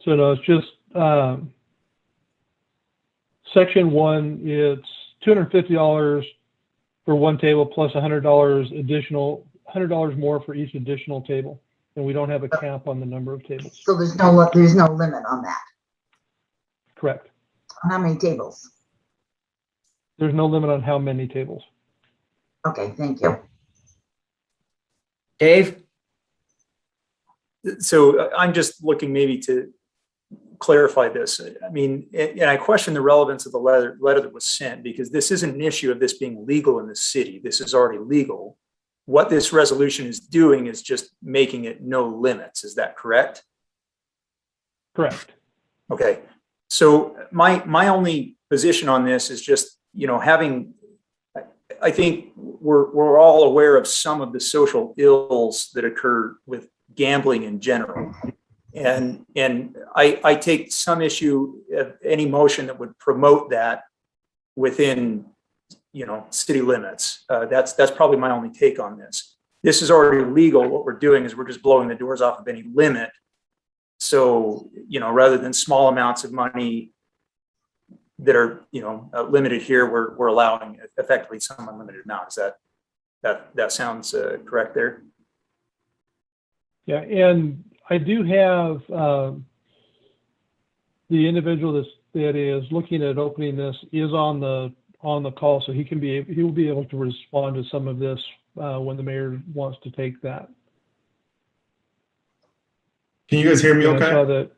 Speaker 6: So no, it's just section 1. It's $250 for one table plus $100 additional, $100 more for each additional table, and we don't have a cap on the number of tables.
Speaker 5: So there's no limit on that.
Speaker 6: Correct.
Speaker 5: How many tables?
Speaker 6: There's no limit on how many tables.
Speaker 5: Okay, thank you.
Speaker 1: Dave?
Speaker 12: So I'm just looking maybe to clarify this. I mean, and I question the relevance of the letter that was sent, because this isn't an issue of this being legal in the city. This is already legal. What this resolution is doing is just making it no limits. Is that correct?
Speaker 6: Correct.
Speaker 12: Okay. So my only position on this is just, I think we're all aware of some of the social ills that occur with gambling in general. And I take some issue of any motion that would promote that within, city limits. That's probably my only take on this. This is already legal. What we're doing is we're just blowing the doors off of any limit. So, rather than small amounts of money that are, limited here, we're allowing effectively some unlimited amount. Is that sounds correct there?
Speaker 6: Yeah, and I do have the individual that is looking at opening this is on the call, so he will be able to respond to some of this when the mayor wants to take that.
Speaker 13: Can you guys hear me okay?
Speaker 6: I saw that.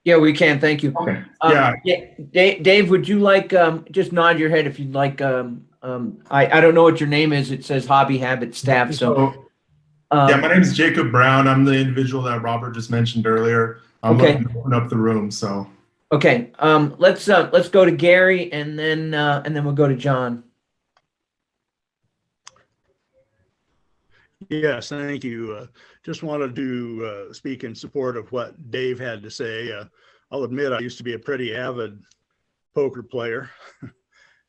Speaker 1: Yeah, we can. Thank you.
Speaker 13: Okay.
Speaker 1: Dave, would you like just nod your head if you'd like? I don't know what your name is. It says Hobby Habit Staff. So
Speaker 13: my name is Jacob Brown. I'm the individual that Robert just mentioned earlier. I'm looking to open up the room. So
Speaker 1: okay, let's go to Gary and then we'll go to John.
Speaker 3: Yes, thank you. Just wanted to speak in support of what Dave had to say. I'll admit I used to be a pretty avid poker player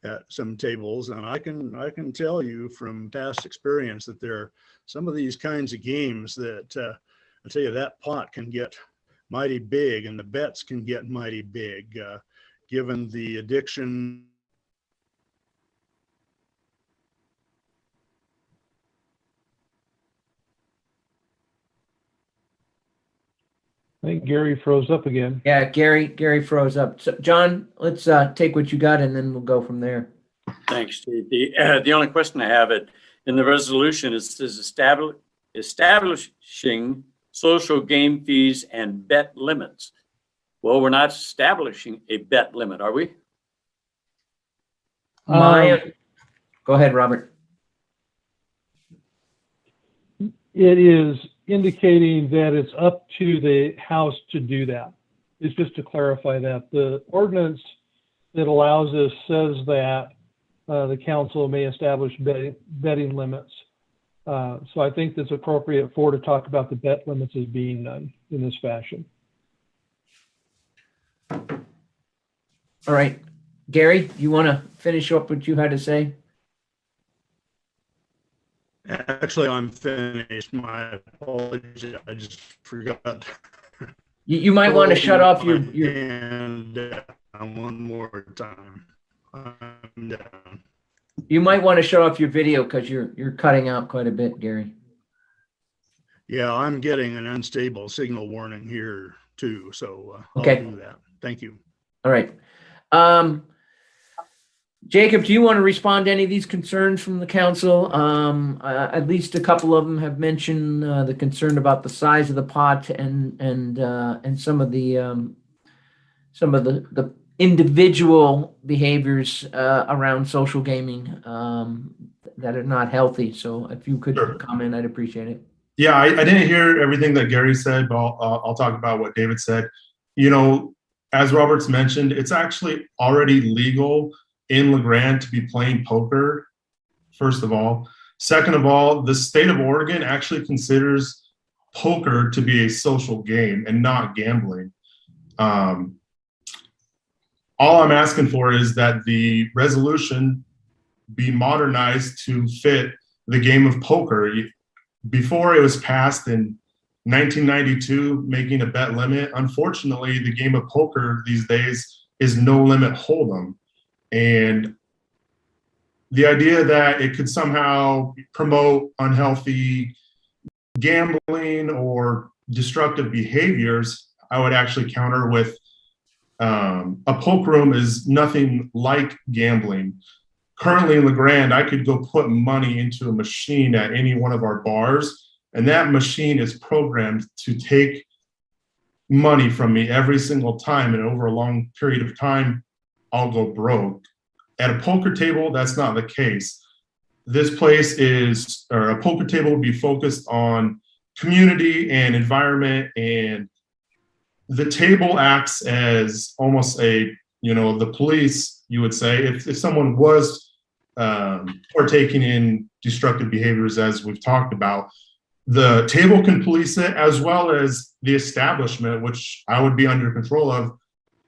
Speaker 3: at some tables, and I can tell you from past experience that there are some of these kinds of games that I tell you, that pot can get mighty big and the bets can get mighty big, given the addiction.
Speaker 6: I think Gary froze up again.
Speaker 1: Yeah, Gary froze up. So John, let's take what you got and then we'll go from there.
Speaker 4: Thanks, Steve. The only question I have in the resolution is establishing social game fees and bet limits. Well, we're not establishing a bet limit, are we?
Speaker 1: Go ahead, Robert.
Speaker 6: It is indicating that it's up to the House to do that. It's just to clarify that. The ordinance that allows this says that the council may establish betting limits. So I think it's appropriate to talk about the bet limits as being done in this fashion.
Speaker 1: All right. Gary, you want to finish up what you had to say?
Speaker 3: Actually, I'm finished. My apologies. I just forgot.
Speaker 1: You might want to shut off your
Speaker 3: and one more time. I'm down.
Speaker 1: You might want to shut off your video because you're cutting out quite a bit, Gary.
Speaker 3: Yeah, I'm getting an unstable signal warning here too, so
Speaker 1: Okay.
Speaker 3: I'll do that. Thank you.
Speaker 1: All right. Jacob, do you want to respond to any of these concerns from the council? At least a couple of them have mentioned the concern about the size of the pot and some of the individual behaviors around social gaming that are not healthy. So if you could
Speaker 13: Sure.
Speaker 1: comment, I'd appreciate it.
Speaker 13: Yeah, I didn't hear everything that Gary said, but I'll talk about what David said. You know, as Robert's mentioned, it's actually already legal in LeGrand to be playing poker, first of all. Second of all, the state of Oregon actually considers poker to be a social game and not gambling. All I'm asking for is that the resolution be modernized to fit the game of poker. Before it was passed in 1992, making a bet limit. Unfortunately, the game of poker these days is no limit hold'em. And the idea that it could somehow promote unhealthy gambling or destructive behaviors, I would actually counter with a poker room is nothing like gambling. Currently in LeGrand, I could go put money into a machine at any one of our bars, and that machine is programmed to take money from me every single time, and over a long period of time, I'll go broke. At a poker table, that's not the case. This place is, or a poker table would be focused on community and environment, and the table acts as almost a, you know, the police, you would say, if someone was partaking in destructive behaviors, as we've talked about, the table can police it, as well as the establishment, which I would be under control of,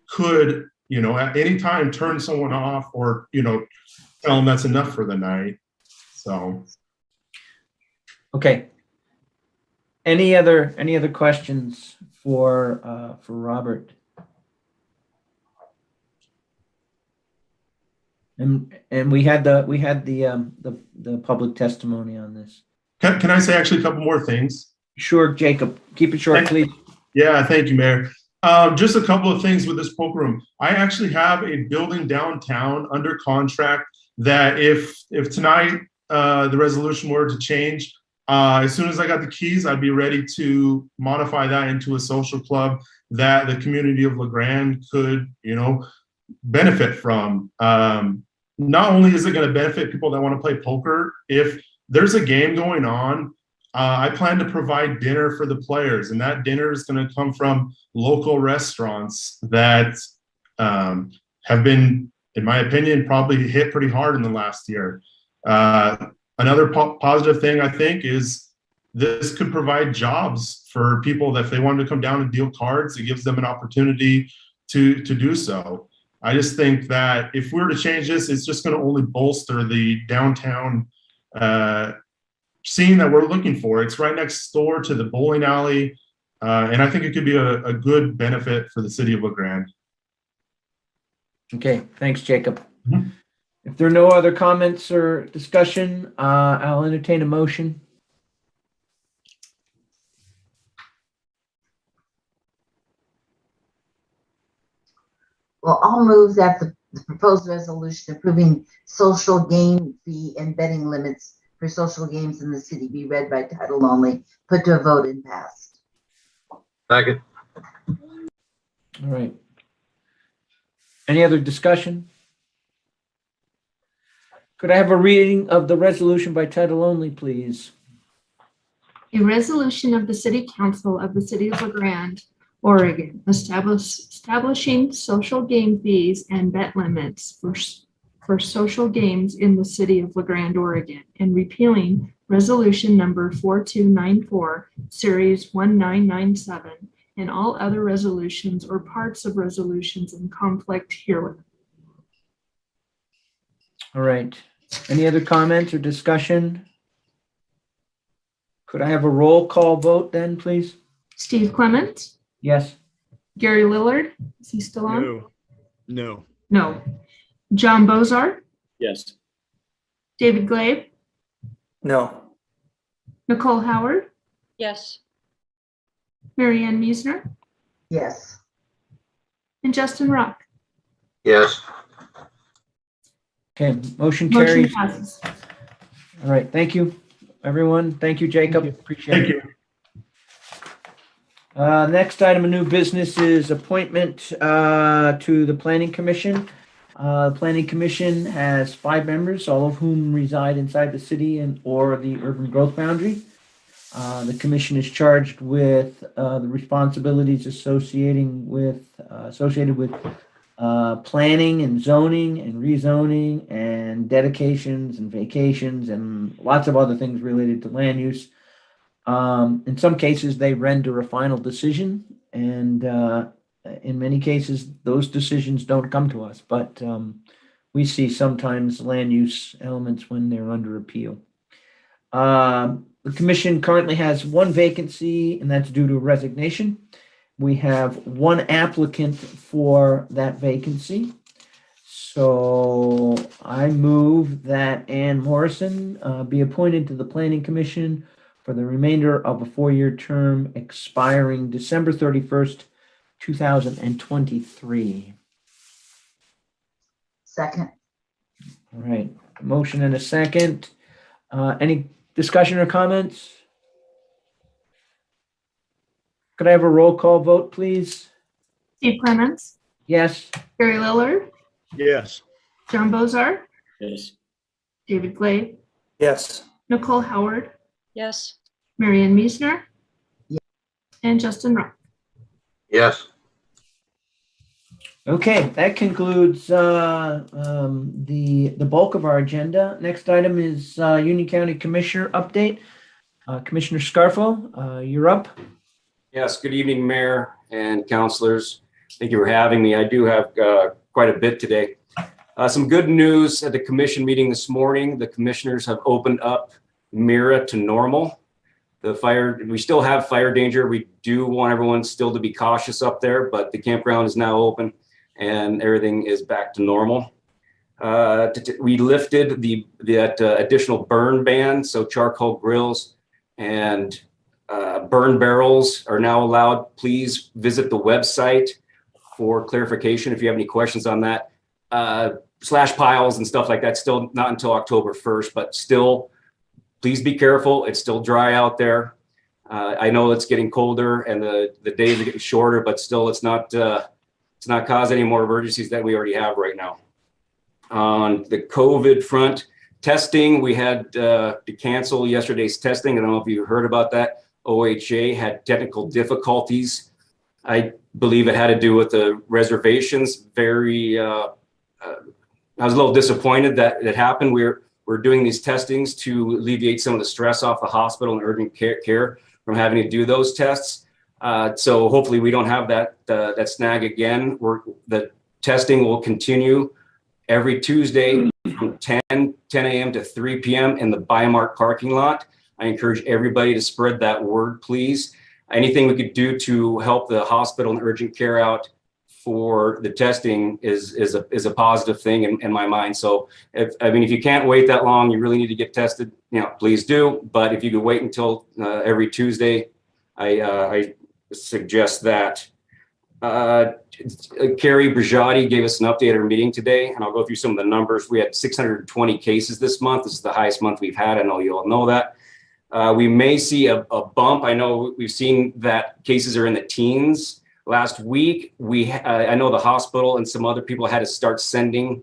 Speaker 13: could, you know, at any time turn someone off or, you know, tell them that's enough for the night. So.
Speaker 1: Okay. Any other questions for Robert? And we had the public testimony on this.
Speaker 13: Can I say actually a couple more things?
Speaker 1: Sure, Jacob. Keep it short, please.
Speaker 13: Yeah, thank you, Mayor. Just a couple of things with this poker room. I actually have a building downtown under contract that if tonight the resolution were to change, as soon as I got the keys, I'd be ready to modify that into a social club that the community of LeGrand could, you know, benefit from. Not only is it going to benefit people that want to play poker, if there's a game going on, I plan to provide dinner for the players, and that dinner is going to come from local restaurants that have been, in my opinion, probably hit pretty hard in the last year. Another positive thing I think is this could provide jobs for people that if they wanted to come down and deal cards, it gives them an opportunity to do so. I just think that if we were to change this, it's just going to only bolster the downtown scene that we're looking for. It's right next door to the bowling alley, and I think it could be a good benefit for the city of LeGrand.
Speaker 1: Okay, thanks, Jacob.
Speaker 13: Mm-hmm.
Speaker 1: If there are no other comments or discussion, I'll entertain a motion.
Speaker 5: Well, I'll move that the proposed resolution approving social game fee and betting limits for social games in the city be read by title only, put to a vote and passed.
Speaker 11: Second.
Speaker 1: All right. Any other discussion? Could I have a reading of the resolution by title only, please?
Speaker 2: A resolution of the City Council of the City of LeGrand, Oregon, establishing social game fees and bet limits for social games in the City of LeGrand, Oregon, and repealing Resolution Number 4294, Series 1997, and all other resolutions or parts of resolutions in conflict herewith.
Speaker 1: All right. Any other comments or discussion? Could I have a roll call vote then, please?
Speaker 2: Steve Clement,
Speaker 1: Yes.
Speaker 2: Gary Lillard, is he still on?
Speaker 3: No.
Speaker 2: No. John Bozard,
Speaker 4: Yes.
Speaker 2: David Glave,
Speaker 12: No.
Speaker 2: Nicole Howard,
Speaker 10: Yes.
Speaker 2: Mary Ann Meisner,
Speaker 5: Yes.
Speaker 2: and Justin Rock.
Speaker 11: Yes.
Speaker 1: Okay, motion
Speaker 2: Motion
Speaker 1: carries.
Speaker 2: passes.
Speaker 1: All right, thank you, everyone. Thank you, Jacob.
Speaker 6: Thank you.
Speaker 1: Appreciate
Speaker 13: Thank
Speaker 1: it.
Speaker 13: you.
Speaker 1: Next item of new business is appointment to the Planning Commission. The Planning Commission has 5 members, all of whom reside inside the city and or the urban growth boundary. The commission is charged with the responsibilities associated with planning and zoning and rezoning and dedications and vacations and lots of other things related to land use. In some cases, they render a final decision, and in many cases, those decisions don't come to us, but we see sometimes land use elements when they're under appeal. The commission currently has 1 vacancy, and that's due to resignation. We have 1 applicant for that vacancy. So I move that Ann Morrison be appointed to the Planning Commission for the remainder of a 4-year term expiring December 31st, 2023.
Speaker 5: Second.
Speaker 1: All right, motion and a second. Any discussion or comments? Could I have a roll call vote, please?
Speaker 2: Steve Clements,
Speaker 1: Yes.
Speaker 2: Gary Lillard,
Speaker 3: Yes.
Speaker 2: John Bozard,
Speaker 4: Yes.
Speaker 2: David Glave,
Speaker 12: Yes.
Speaker 2: Nicole Howard,
Speaker 10: Yes.
Speaker 2: Mary Ann Meisner,
Speaker 5: Yes.
Speaker 2: and Justin Rock.
Speaker 11: Yes.
Speaker 1: Okay, that concludes the bulk of our agenda. Next item is Union County Commissioner update. Commissioner Scarfo, you're up.
Speaker 14: Yes, good evening, Mayor and councilors. Thank you for having me. I do have quite a bit today. Some good news at the commission meeting this morning. The commissioners have opened up Mira to normal. We still have fire danger. We do want everyone still to be cautious up there, but the campground is now open and everything is back to normal. We lifted that additional burn ban, so charcoal grills and burn barrels are now allowed. Please visit the website for clarification if you have any questions on that. Slash piles and stuff like that, still not until October 1st, but still, please be careful. It's still dry out there. I know it's getting colder and the days are getting shorter, but still it's not causing any more emergencies that we already have right now. On the COVID front, testing, we had to cancel yesterday's testing. I don't know if you heard about that. OHA had technical difficulties. I believe it had to do with the reservations. I was a little disappointed that it happened. We're doing these testings to alleviate some of the stress off the hospital and urgent care from having to do those tests. So hopefully we don't have that snag again. The testing will continue every Tuesday from 10 a.m. to 3 p.m. in the Biomark parking lot. I encourage everybody to spread that word, please. Anything we could do to help the hospital and urgent care out for the testing is a positive thing in my mind. So if you can't wait that long, you really need to get tested, please do. But if you could wait until every Tuesday, I suggest that. Carrie Brigiotti gave us an update at our meeting today, and I'll go through some of the numbers. We had 620 cases this month. This is the highest month we've had. I know you all know that. We may see a bump. I know we've seen that cases are in the teens. Last week, I know the hospital and some other people had to start sending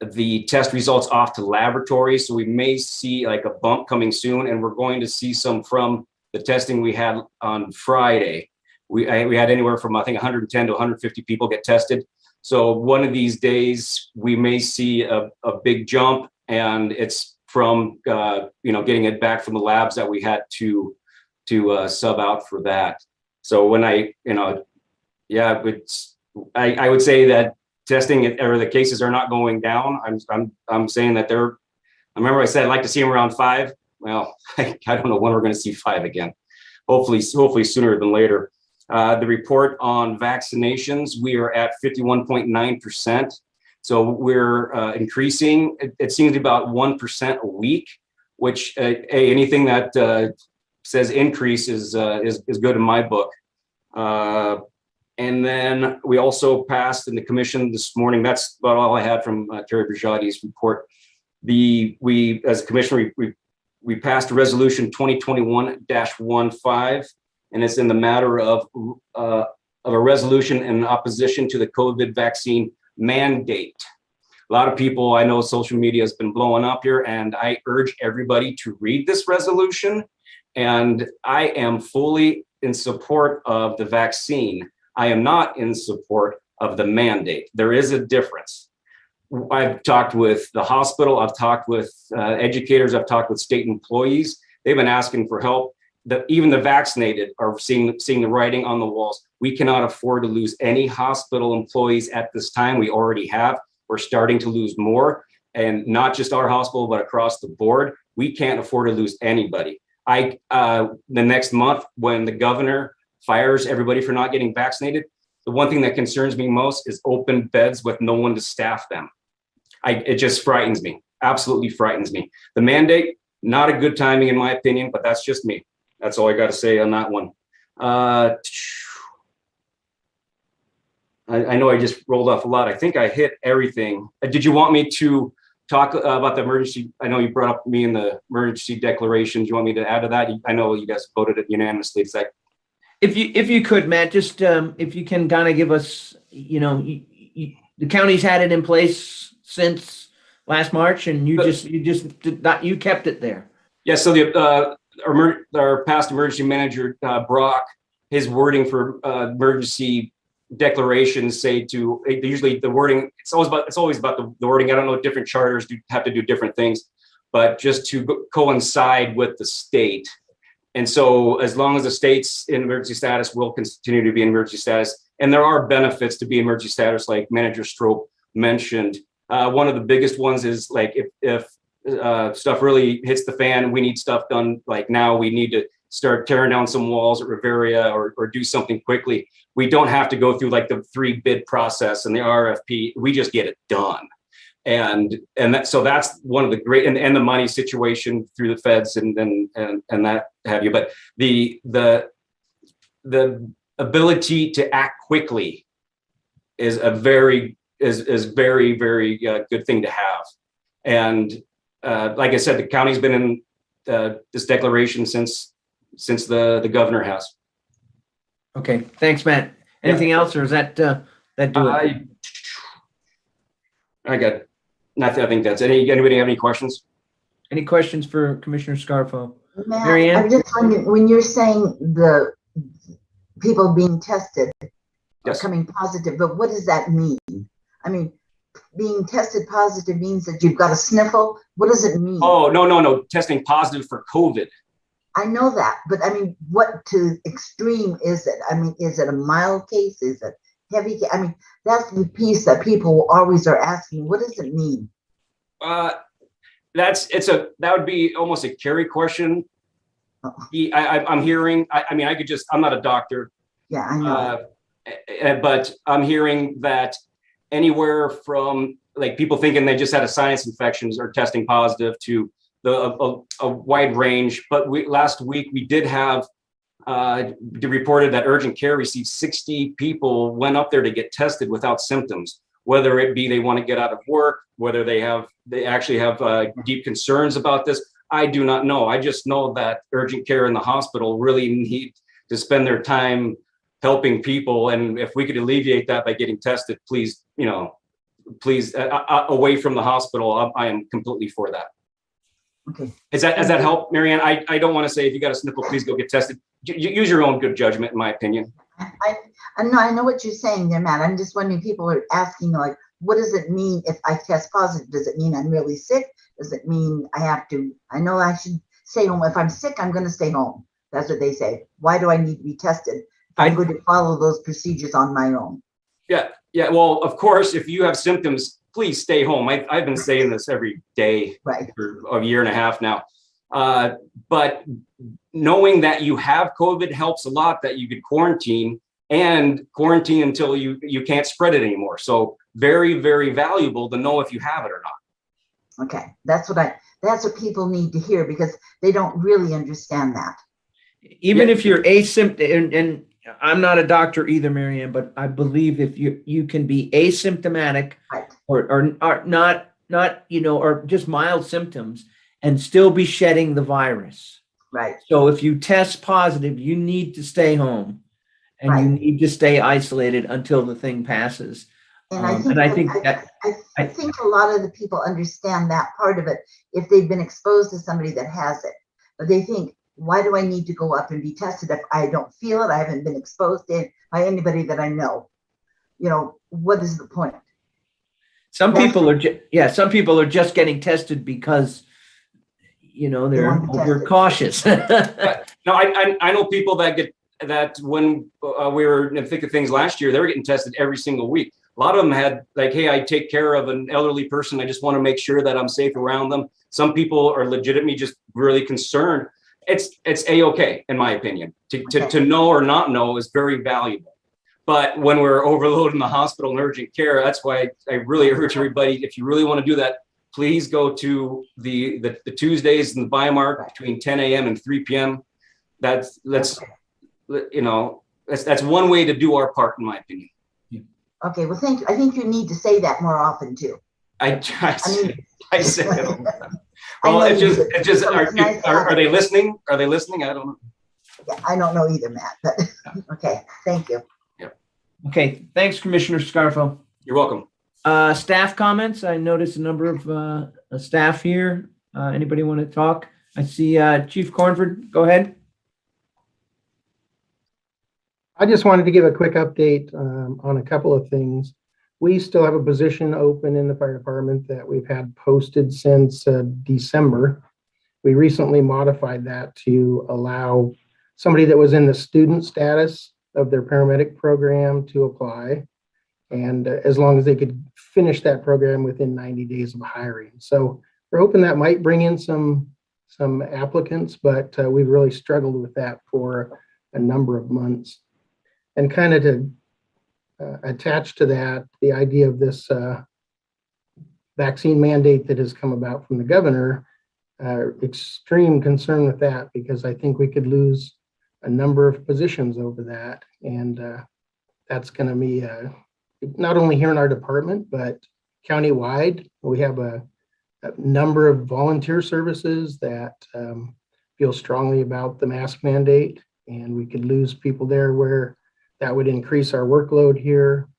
Speaker 14: the test results off to laboratories. So we may see like a bump coming soon, and we're going to see some from the testing we had on Friday. We had anywhere from, I think, 110 to 150 people get tested. So one of these days we may see a big jump, and it's from getting it back from the labs that we had to sub out for that. So when I would say that testing or the cases are not going down. I'm saying that I remember I said I'd like to see them around 5. Well, I don't know when we're going to see 5 again. Hopefully sooner than later. The report on vaccinations, we are at 51.9%. So we're increasing. It seems to be about 1% a week, which anything that says increase is good in my book. And then we also passed in the commission this morning. That's about all I had from Terry Brigotti's report. We as a commission, we passed a resolution 2021-15, and it's in the matter of a resolution in opposition to the COVID vaccine mandate. A lot of people, I know social media has been blowing up here, and I urge everybody to read this resolution. And I am fully in support of the vaccine. I am not in support of the mandate. There is a difference. I've talked with the hospital, I've talked with educators, I've talked with state employees. They've been asking for help. Even the vaccinated are seeing the writing on the walls. We cannot afford to lose any hospital employees at this time. We already have. We're starting to lose more, and not just our hospital, but across the board. We can't afford to lose anybody. The next month, when the governor fires everybody for not getting vaccinated, the one thing that concerns me most is open beds with no one to staff them. It just frightens me, absolutely frightens me. The mandate, not a good timing in my opinion, but that's just me. That's all I got to say on that one. I know I just rolled off a lot. I think I hit everything. Did you want me to talk about the emergency? I know you brought up me in the emergency declaration. Do you want me to add to that? I know you guys voted it unanimously. Is that?
Speaker 1: If you could, Matt, just if you can kind of give us, the county's had it in place since last March, and you kept it there.
Speaker 14: Yeah. So our past emergency manager Brock, his wording for emergency declarations say to usually the wording. It's always about the wording. I don't know. Different charters have to do different things, but just to coincide with the state. And so as long as the state's in emergency status, we'll continue to be in emergency status. And there are benefits to be in emergency status, like Manager Strope mentioned. One of the biggest ones is like if stuff really hits the fan, we need stuff done like now. We need to start tearing down some walls at Riveria or do something quickly. We don't have to go through like the 3 bid process and the RFP. We just get it done. So that's one of the great, and the money situation through the feds and that have you. But the ability to act quickly is a very very good thing to have. And like I said, the county's been in this declaration since the governor has.
Speaker 1: Okay, thanks, Matt. Anything else, or is that do it?
Speaker 14: I got nothing. I think that's it. Anybody have any questions?
Speaker 1: Any questions for Commissioner Scarfo?
Speaker 5: Matt,
Speaker 1: Mary Ann?
Speaker 5: I'm just wondering, when you're saying the people being tested are coming positive, but what does that mean? I mean, being tested positive means that you've got a sniffle. What does it mean?
Speaker 14: Oh, no. Testing positive for COVID.
Speaker 5: I know that, but I mean, what to extreme is it? I mean, is it a mild case? Is it heavy? I mean, that's the piece that people always are asking. What does it mean?
Speaker 14: That would be almost a Kerry question. I'm hearing. I'm not a doctor.
Speaker 5: Yeah, I know.
Speaker 14: But I'm hearing that anywhere from like people thinking they just had a sinus infection are testing positive to a wide range. But last week we did have reported that urgent care received 60 people went up there to get tested without symptoms, whether it be they want to get out of work, whether they actually have deep concerns about this. I do not know. I just know that urgent care in the hospital really need to spend their time helping people. And if we could alleviate that by getting tested, please, away from the hospital, I am completely for that.
Speaker 5: Okay.
Speaker 14: Does that help, Mary Ann? I don't want to say if you got a sniffle, please go get tested. Use your own good judgment, in my opinion.
Speaker 5: I know what you're saying there, Matt. I'm just wondering, people are asking, like, what does it mean if I test positive? Does it mean I'm really sick? Does it mean I know I should stay home? If I'm sick, I'm going to stay home. That's what they say. Why do I need to be tested? I'm going to follow those procedures on my own.
Speaker 14: Yeah. Well, of course, if you have symptoms, please stay home. I've been saying this every day for a year and a half now. But knowing that you have COVID helps a lot, that you could quarantine. and quarantine until you can't spread it anymore. So very, very valuable to know if you have it or not.
Speaker 5: Okay, that's what people need to hear, because they don't really understand that.
Speaker 1: Even
Speaker 14: Yeah.
Speaker 1: if you're asymptomatic, and I'm not a doctor either, Marianne, but I believe if you can be asymptomatic,
Speaker 5: Right.
Speaker 1: or not, or just mild symptoms and still be shedding the virus.
Speaker 5: Right.
Speaker 1: So if you test positive, you need to stay home and you
Speaker 5: Right.
Speaker 1: need to stay isolated until the thing passes.
Speaker 5: And I think a lot of the people understand that part of it if they've been exposed to somebody that has it. But they think, why do I need to go up and be tested if I don't feel it? I haven't been exposed to it by anybody that I know. What is the point?
Speaker 1: Some people are just getting tested because they're overcautious.
Speaker 14: No, I know people that when we were in the thick of things last year, they were getting tested every single week. A lot of them had like, hey, I take care of an elderly person. I just want to make sure that I'm safe around them. Some people are legitimately just really concerned. It's A-okay, in my opinion. To know or not know is very valuable. But when we're overloading the hospital and urgent care, that's why I really urge everybody, if you really want to do that, please go to the Tuesdays in the Biomark between 10 a.m. and 3 p.m. That's one way to do our part, in my opinion.
Speaker 5: Okay, well, I think you need to say that more often too.
Speaker 14: I say it all the time. Well, it's just are they listening? Are they listening? I don't know.
Speaker 5: Yeah, I don't know either, Matt, but okay, thank you.
Speaker 14: Yeah.
Speaker 1: Okay, thanks, Commissioner Scarfo.
Speaker 14: You're welcome.
Speaker 1: Staff comments. I noticed a number of staff here. Anybody want to talk? I see Chief Cornford. Go ahead.
Speaker 15: I just wanted to give a quick update on a couple of things. We still have a position open in the fire department that we've had posted since December. We recently modified that to allow somebody that was in the student status of their paramedic program to apply, and as long as they could finish that program within 90 days of hiring. So we're hoping that might bring in some applicants, but we've really struggled with that for a number of months. And kind of to attach to that, the idea of this vaccine mandate that has come about from the governor, extreme concern with that, because I think we could lose a number of positions over that. And that's going to be not only here in our department, but countywide. We have a number of volunteer services that feel strongly about the mask mandate, and we could lose people there where that would increase our workload here.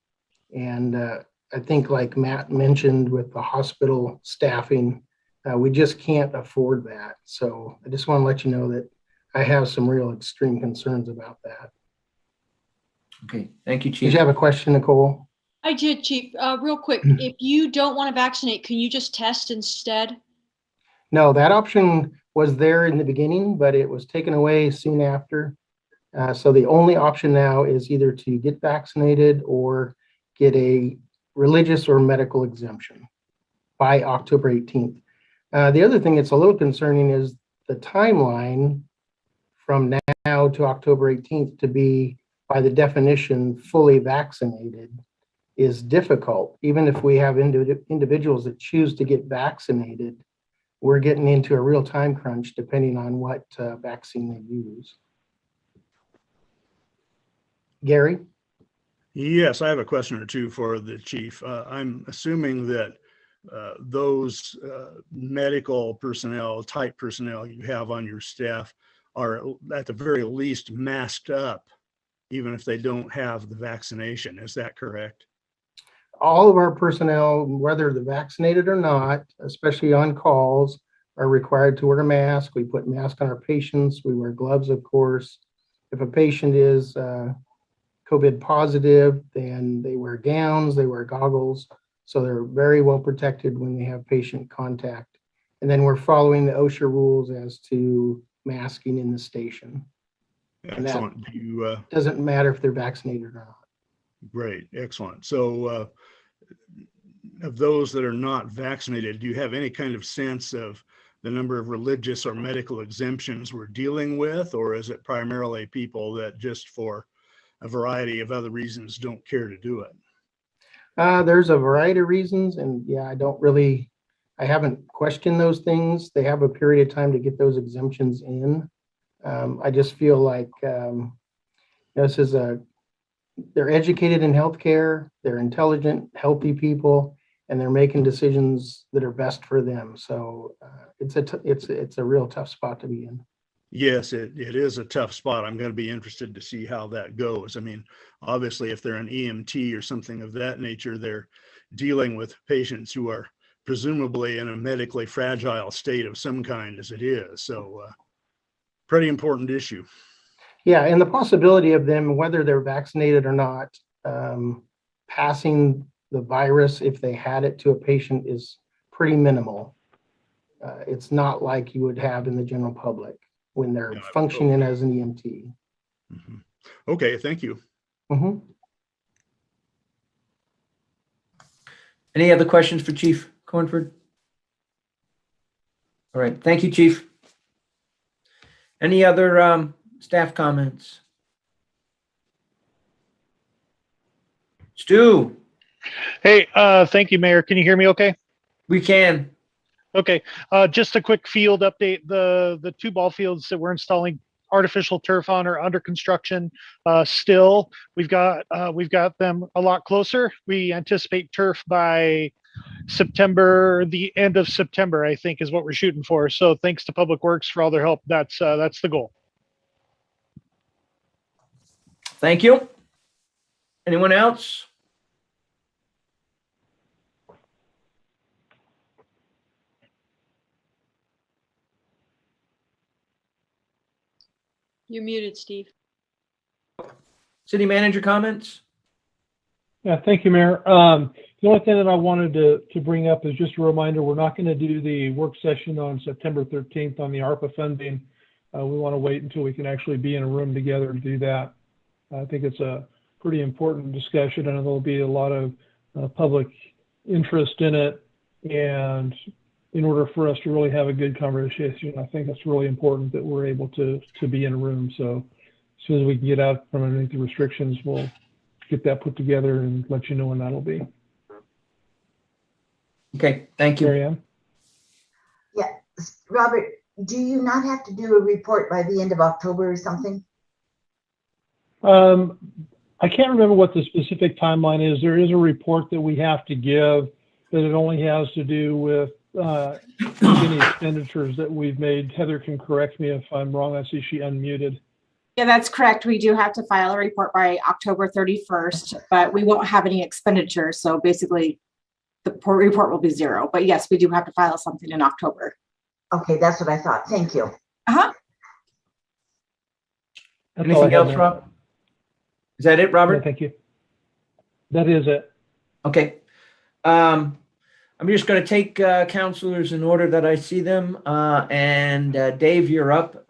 Speaker 15: And I think, like Matt mentioned, with the hospital staffing, we just can't afford that. So I just want to let you know that I have some real extreme concerns about that.
Speaker 1: Okay, thank you, Chief.
Speaker 15: Did you have a question, Nicole?
Speaker 10: I did, Chief. Real quick, if you don't want to vaccinate, can you just test instead?
Speaker 15: No, that option was there in the beginning, but it was taken away soon after. So the only option now is either to get vaccinated or get a religious or medical exemption by October 18th. The other thing that's a little concerning is the timeline from now to October 18th to be, by the definition, fully vaccinated is difficult. Even if we have individuals that choose to get vaccinated, we're getting into a real time crunch depending on what vaccine they use. Gary?
Speaker 3: Yes, I have a question or two for the chief. I'm assuming that those medical personnel, type personnel you have on your staff are at the very least masked up, even if they don't have the vaccination. Is that correct?
Speaker 15: All of our personnel, whether they're vaccinated or not, especially on calls, are required to wear a mask. We put masks on our patients. We wear gloves, of course. If a patient is COVID positive, then they wear gowns, they wear goggles. So they're very well protected when they have patient contact. And then we're following the OSHA rules as to masking in the station.
Speaker 3: Excellent.
Speaker 15: And that doesn't matter if they're vaccinated or not.
Speaker 3: Great, excellent. So of those that are not vaccinated, do you have any kind of sense of the number of religious or medical exemptions we're dealing with, or is it primarily people that just for a variety of other reasons don't care to do it.
Speaker 15: There's a variety of reasons, and yeah, I haven't questioned those things. They have a period of time to get those exemptions in. I just feel like they're educated in healthcare, they're intelligent, healthy people, and they're making decisions that are best for them. So it's a real tough spot to be in.
Speaker 3: Yes, it is a tough spot. I'm going to be interested to see how that goes. I mean, obviously, if they're an EMT or something of that nature, they're dealing with patients who are presumably in a medically fragile state of some kind as it is. So pretty important issue.
Speaker 15: Yeah, and the possibility of them, whether they're vaccinated or not, passing the virus if they had it to a patient is pretty minimal. It's not like you would have in the general public when they're functioning as an EMT.
Speaker 3: Mm-hmm. Okay, thank you.
Speaker 15: Mm-hmm.
Speaker 1: Any other questions for Chief Cornford? All right, thank you, Chief. Any other staff comments? Stu?
Speaker 6: Hey, thank you, Mayor. Can you hear me okay?
Speaker 1: We can.
Speaker 6: Okay, just a quick field update. The two ball fields that we're installing artificial turf on are under construction. Still, we've got them a lot closer. We anticipate turf by September, the end of September, I think, is what we're shooting for. So thanks to Public Works for all their help. That's the goal.
Speaker 1: Thank you. Anyone else?
Speaker 10: You're muted, Steve.
Speaker 1: City manager comments?
Speaker 6: Yeah, thank you, Mayor. The only thing that I wanted to bring up is just a reminder, we're not going to do the work session on September 13th on the ARPA funding. We want to wait until we can actually be in a room together to do that. I think it's a pretty important discussion, and there'll be a lot of public interest in it. And in order for us to really have a good conversation, I think it's really important that we're able to be in a room. So as soon as we can get out from underneath the restrictions, we'll get that put together and let you know when that'll be.
Speaker 1: Okay, thank you.
Speaker 6: Marianne?
Speaker 5: Yeah, Robert, do you not have to do a report by the end of October or something?
Speaker 6: I can't remember what the specific timeline is. There is a report that we have to give, but it only has to do with any expenditures that we've made. Heather can correct me if I'm wrong. I see she unmuted.
Speaker 16: Yeah, that's correct. We do have to file a report by October 31st, but we won't have any expenditures. So basically the report will be zero, but yes, we do have to file something in October.
Speaker 5: Okay, that's what I thought. Thank you.
Speaker 16: Uh-huh.
Speaker 1: Anything else, Rob? Is that it, Robert?
Speaker 6: No, thank you. That is it.
Speaker 1: Okay. I'm just going to take counselors in order that I see them. And Dave, you're up.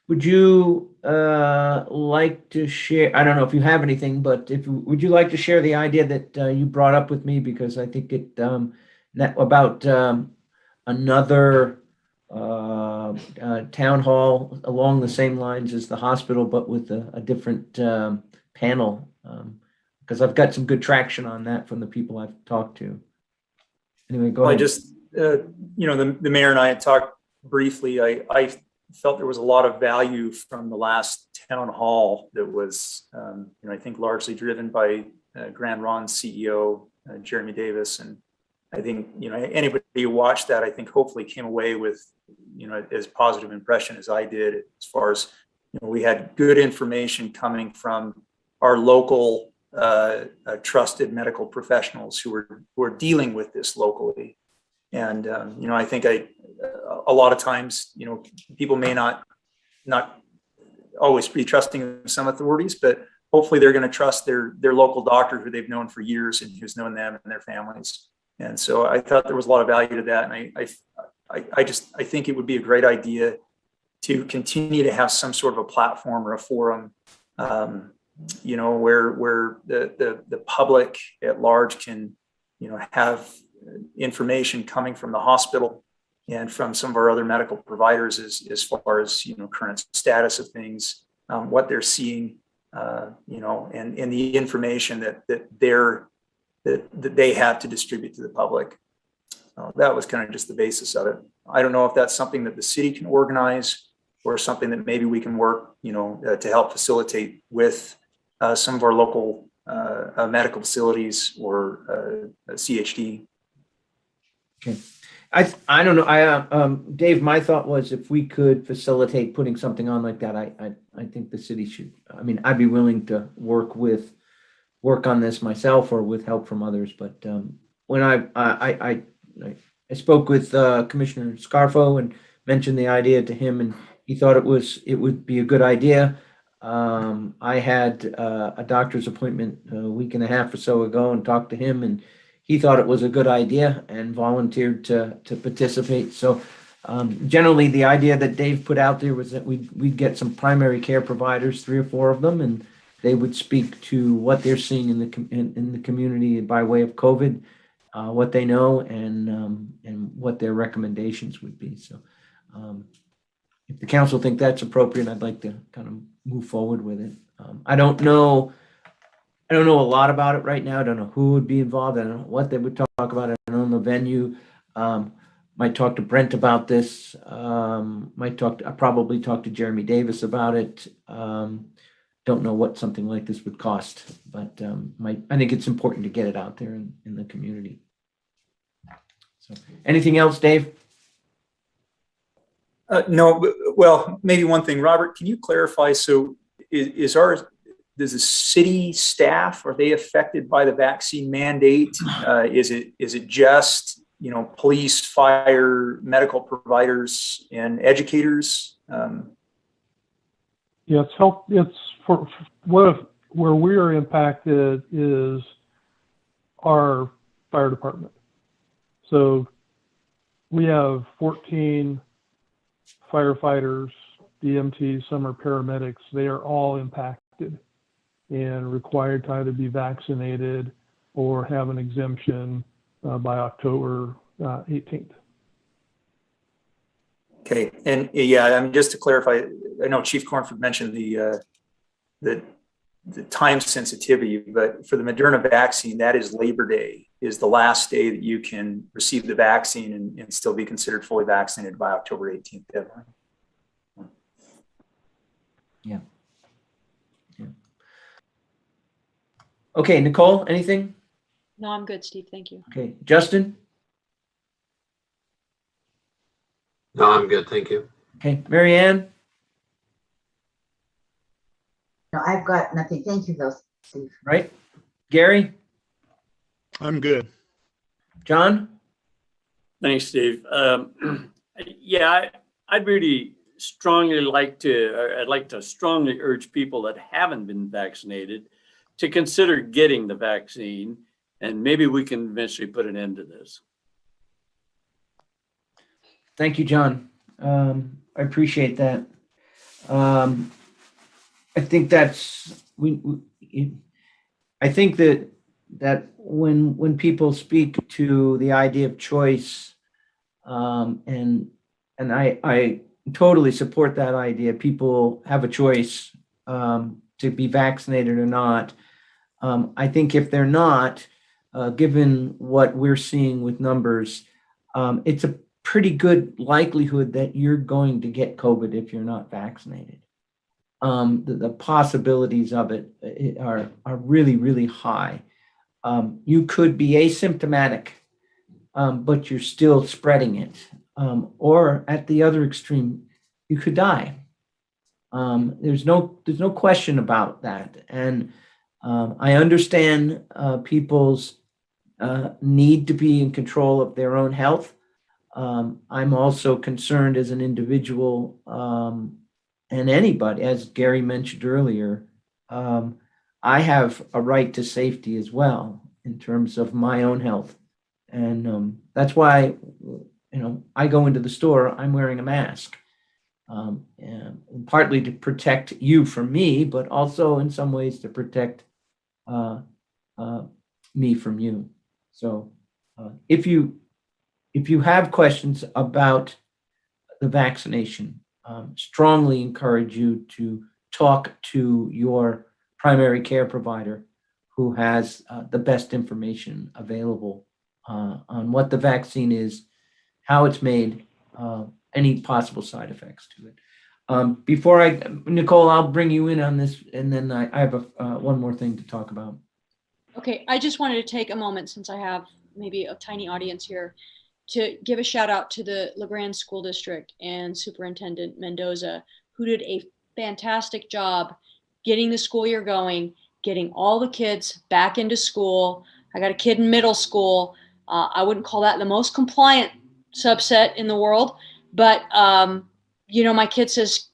Speaker 1: Would you like to share? I don't know if you have anything, but would you like to share the idea that you brought up with me? Because I think it about another town hall along the same lines as the hospital, but with a different panel. Because I've got some good traction on that from the people I've talked to. Anyway, go ahead.
Speaker 12: I just, the mayor and I had talked briefly. I felt there was a lot of value from the last town hall that was, I think largely driven by Grande CEO, Jeremy Davis. And I think, anybody who watched that, I think hopefully came away with, as positive impression as I did, as far as, we had good information coming from our local trusted medical professionals who are dealing with this locally. And, I think a lot of times, people may not always be trusting in some authorities, but hopefully they're going to trust their local doctor who they've known for years and who's known them and their families. And so I thought there was a lot of value to that. And I think it would be a great idea to continue to have some sort of a platform or a forum, where the public at large can, have information coming from the hospital and from some of our other medical providers as far as, current status of things, what they're seeing, and the information that they have to distribute to the public. That was kind of just the basis of it. I don't know if that's something that the city can organize or something that maybe we can work, to help facilitate with some of our local medical facilities or CHD.
Speaker 1: Okay. I don't know. Dave, my thought was if we could facilitate putting something on like that, I think the city should. I mean, I'd be willing to work on this myself or with help from others. But when I spoke with Commissioner Scarfo and mentioned the idea to him, and he thought it would be a good idea. I had a doctor's appointment a week and a half or so ago and talked to him, and he thought it was a good idea and volunteered to participate. So generally, the idea that Dave put out there was that we'd get some primary care providers, 3 or 4 of them, and they would speak to what they're seeing in the community by way of COVID, what they know, and what their recommendations would be. So if the council think that's appropriate, I'd like to kind of move forward with it. I don't know a lot about it right now. I don't know who would be involved. I don't know what they would talk about. I don't know the venue. Might talk to Brent about this. I probably talk to Jeremy Davis about it. Don't know what something like this would cost, but I think it's important to get it out there in the community. So, anything else, Dave?
Speaker 12: No, well, maybe one thing, Robert, can you clarify? So does the city staff, are they affected by the vaccine mandate? Is it just, police, fire, medical providers, and educators?
Speaker 6: Yeah, it's for where we are impacted is our fire department. So we have 14 firefighters, DMTs, some are paramedics. They are all impacted and required to either be vaccinated or have an exemption by October 18th.
Speaker 12: Okay, and yeah, just to clarify, I know Chief Cornford mentioned the time sensitivity, but for the Moderna vaccine, that is Labor Day is the last day that you can receive the vaccine and still be considered fully vaccinated by October 18th deadline.
Speaker 1: Yeah. Okay, Nicole, anything?
Speaker 10: No, I'm good, Steve. Thank you.
Speaker 1: Okay, Justin?
Speaker 11: No, I'm good. Thank you.
Speaker 1: Okay, Mary Ann?
Speaker 5: No, I've got nothing. Thank you, though, Steve.
Speaker 1: Right. Gary?
Speaker 3: I'm good.
Speaker 1: John?
Speaker 4: Thanks, Steve. Yeah, I'd really strongly like to strongly urge people that haven't been vaccinated to consider getting the vaccine, and maybe we can eventually put an end to this.
Speaker 1: Thank you, John. I appreciate that. I think that's I think that when people speak to the idea of choice, and I totally support that idea. People have a choice to be vaccinated or not. I think if they're not, given what we're seeing with numbers, it's a pretty good likelihood that you're going to get COVID if you're not vaccinated. The possibilities of it are really, really high. You could be asymptomatic, but you're still spreading it. Or at the other extreme, you could die. There's no question about that. And I understand people's need to be in control of their own health. I'm also concerned as an individual, and anybody, as Gary mentioned earlier, I have a right to safety as well in terms of my own health. And that's why, I go into the store, I'm wearing a mask, and partly to protect you from me, but also in some ways to protect me from you. So if you have questions about the vaccination, strongly encourage you to talk to your primary care provider who has the best information available on what the vaccine is, how it's made, any possible side effects to it. Nicole, I'll bring you in on this, and then I have one more thing to talk about.
Speaker 10: Okay, I just wanted to take a moment, since I have maybe a tiny audience here, to give a shout out to the Grande School District and Superintendent Mendoza, who did a fantastic job getting the school year going, getting all the kids back into school. I got a kid in middle school. I wouldn't call that the most compliant subset in the world, but my kid says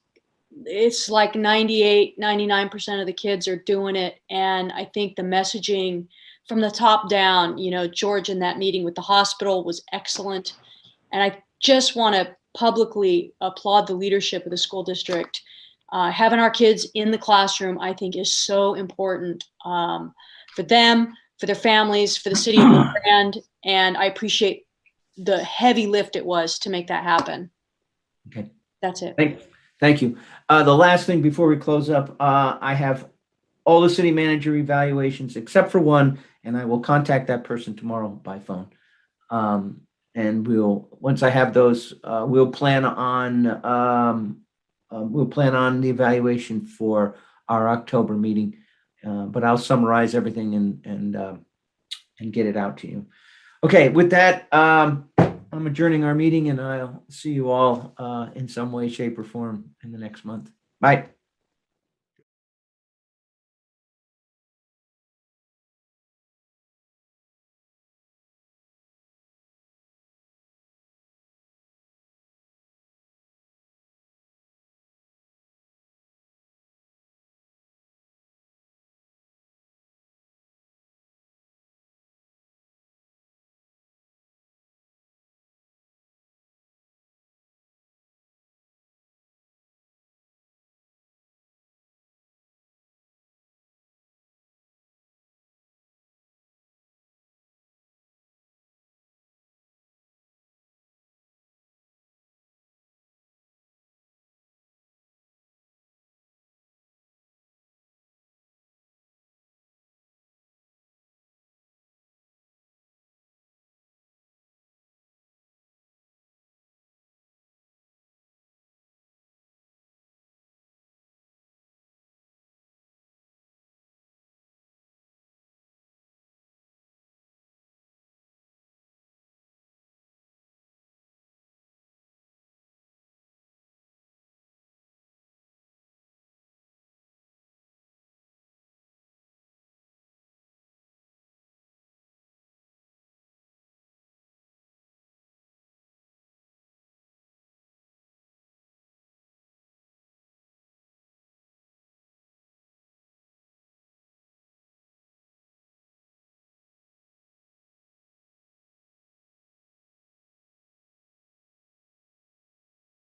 Speaker 10: it's like 98, 99% of the kids are doing it. And I think the messaging from the top down, George in that meeting with the hospital was excellent. And I just want to publicly applaud the leadership of the school district. Having our kids in the classroom, I think, is so important for them, for their families, for the city of Grande. And I appreciate the heavy lift it was to make that happen.
Speaker 1: Okay.
Speaker 10: That's it.
Speaker 1: Thank you. The last thing before we close up, I have all the city manager evaluations except for one, and I will contact that person tomorrow by phone. And once I have those, we'll plan on the evaluation for our October meeting. But I'll summarize everything and get it out to you. Okay, with that, I'm adjourning our meeting, and I'll see you all in some way, shape, or form in the next month. Bye.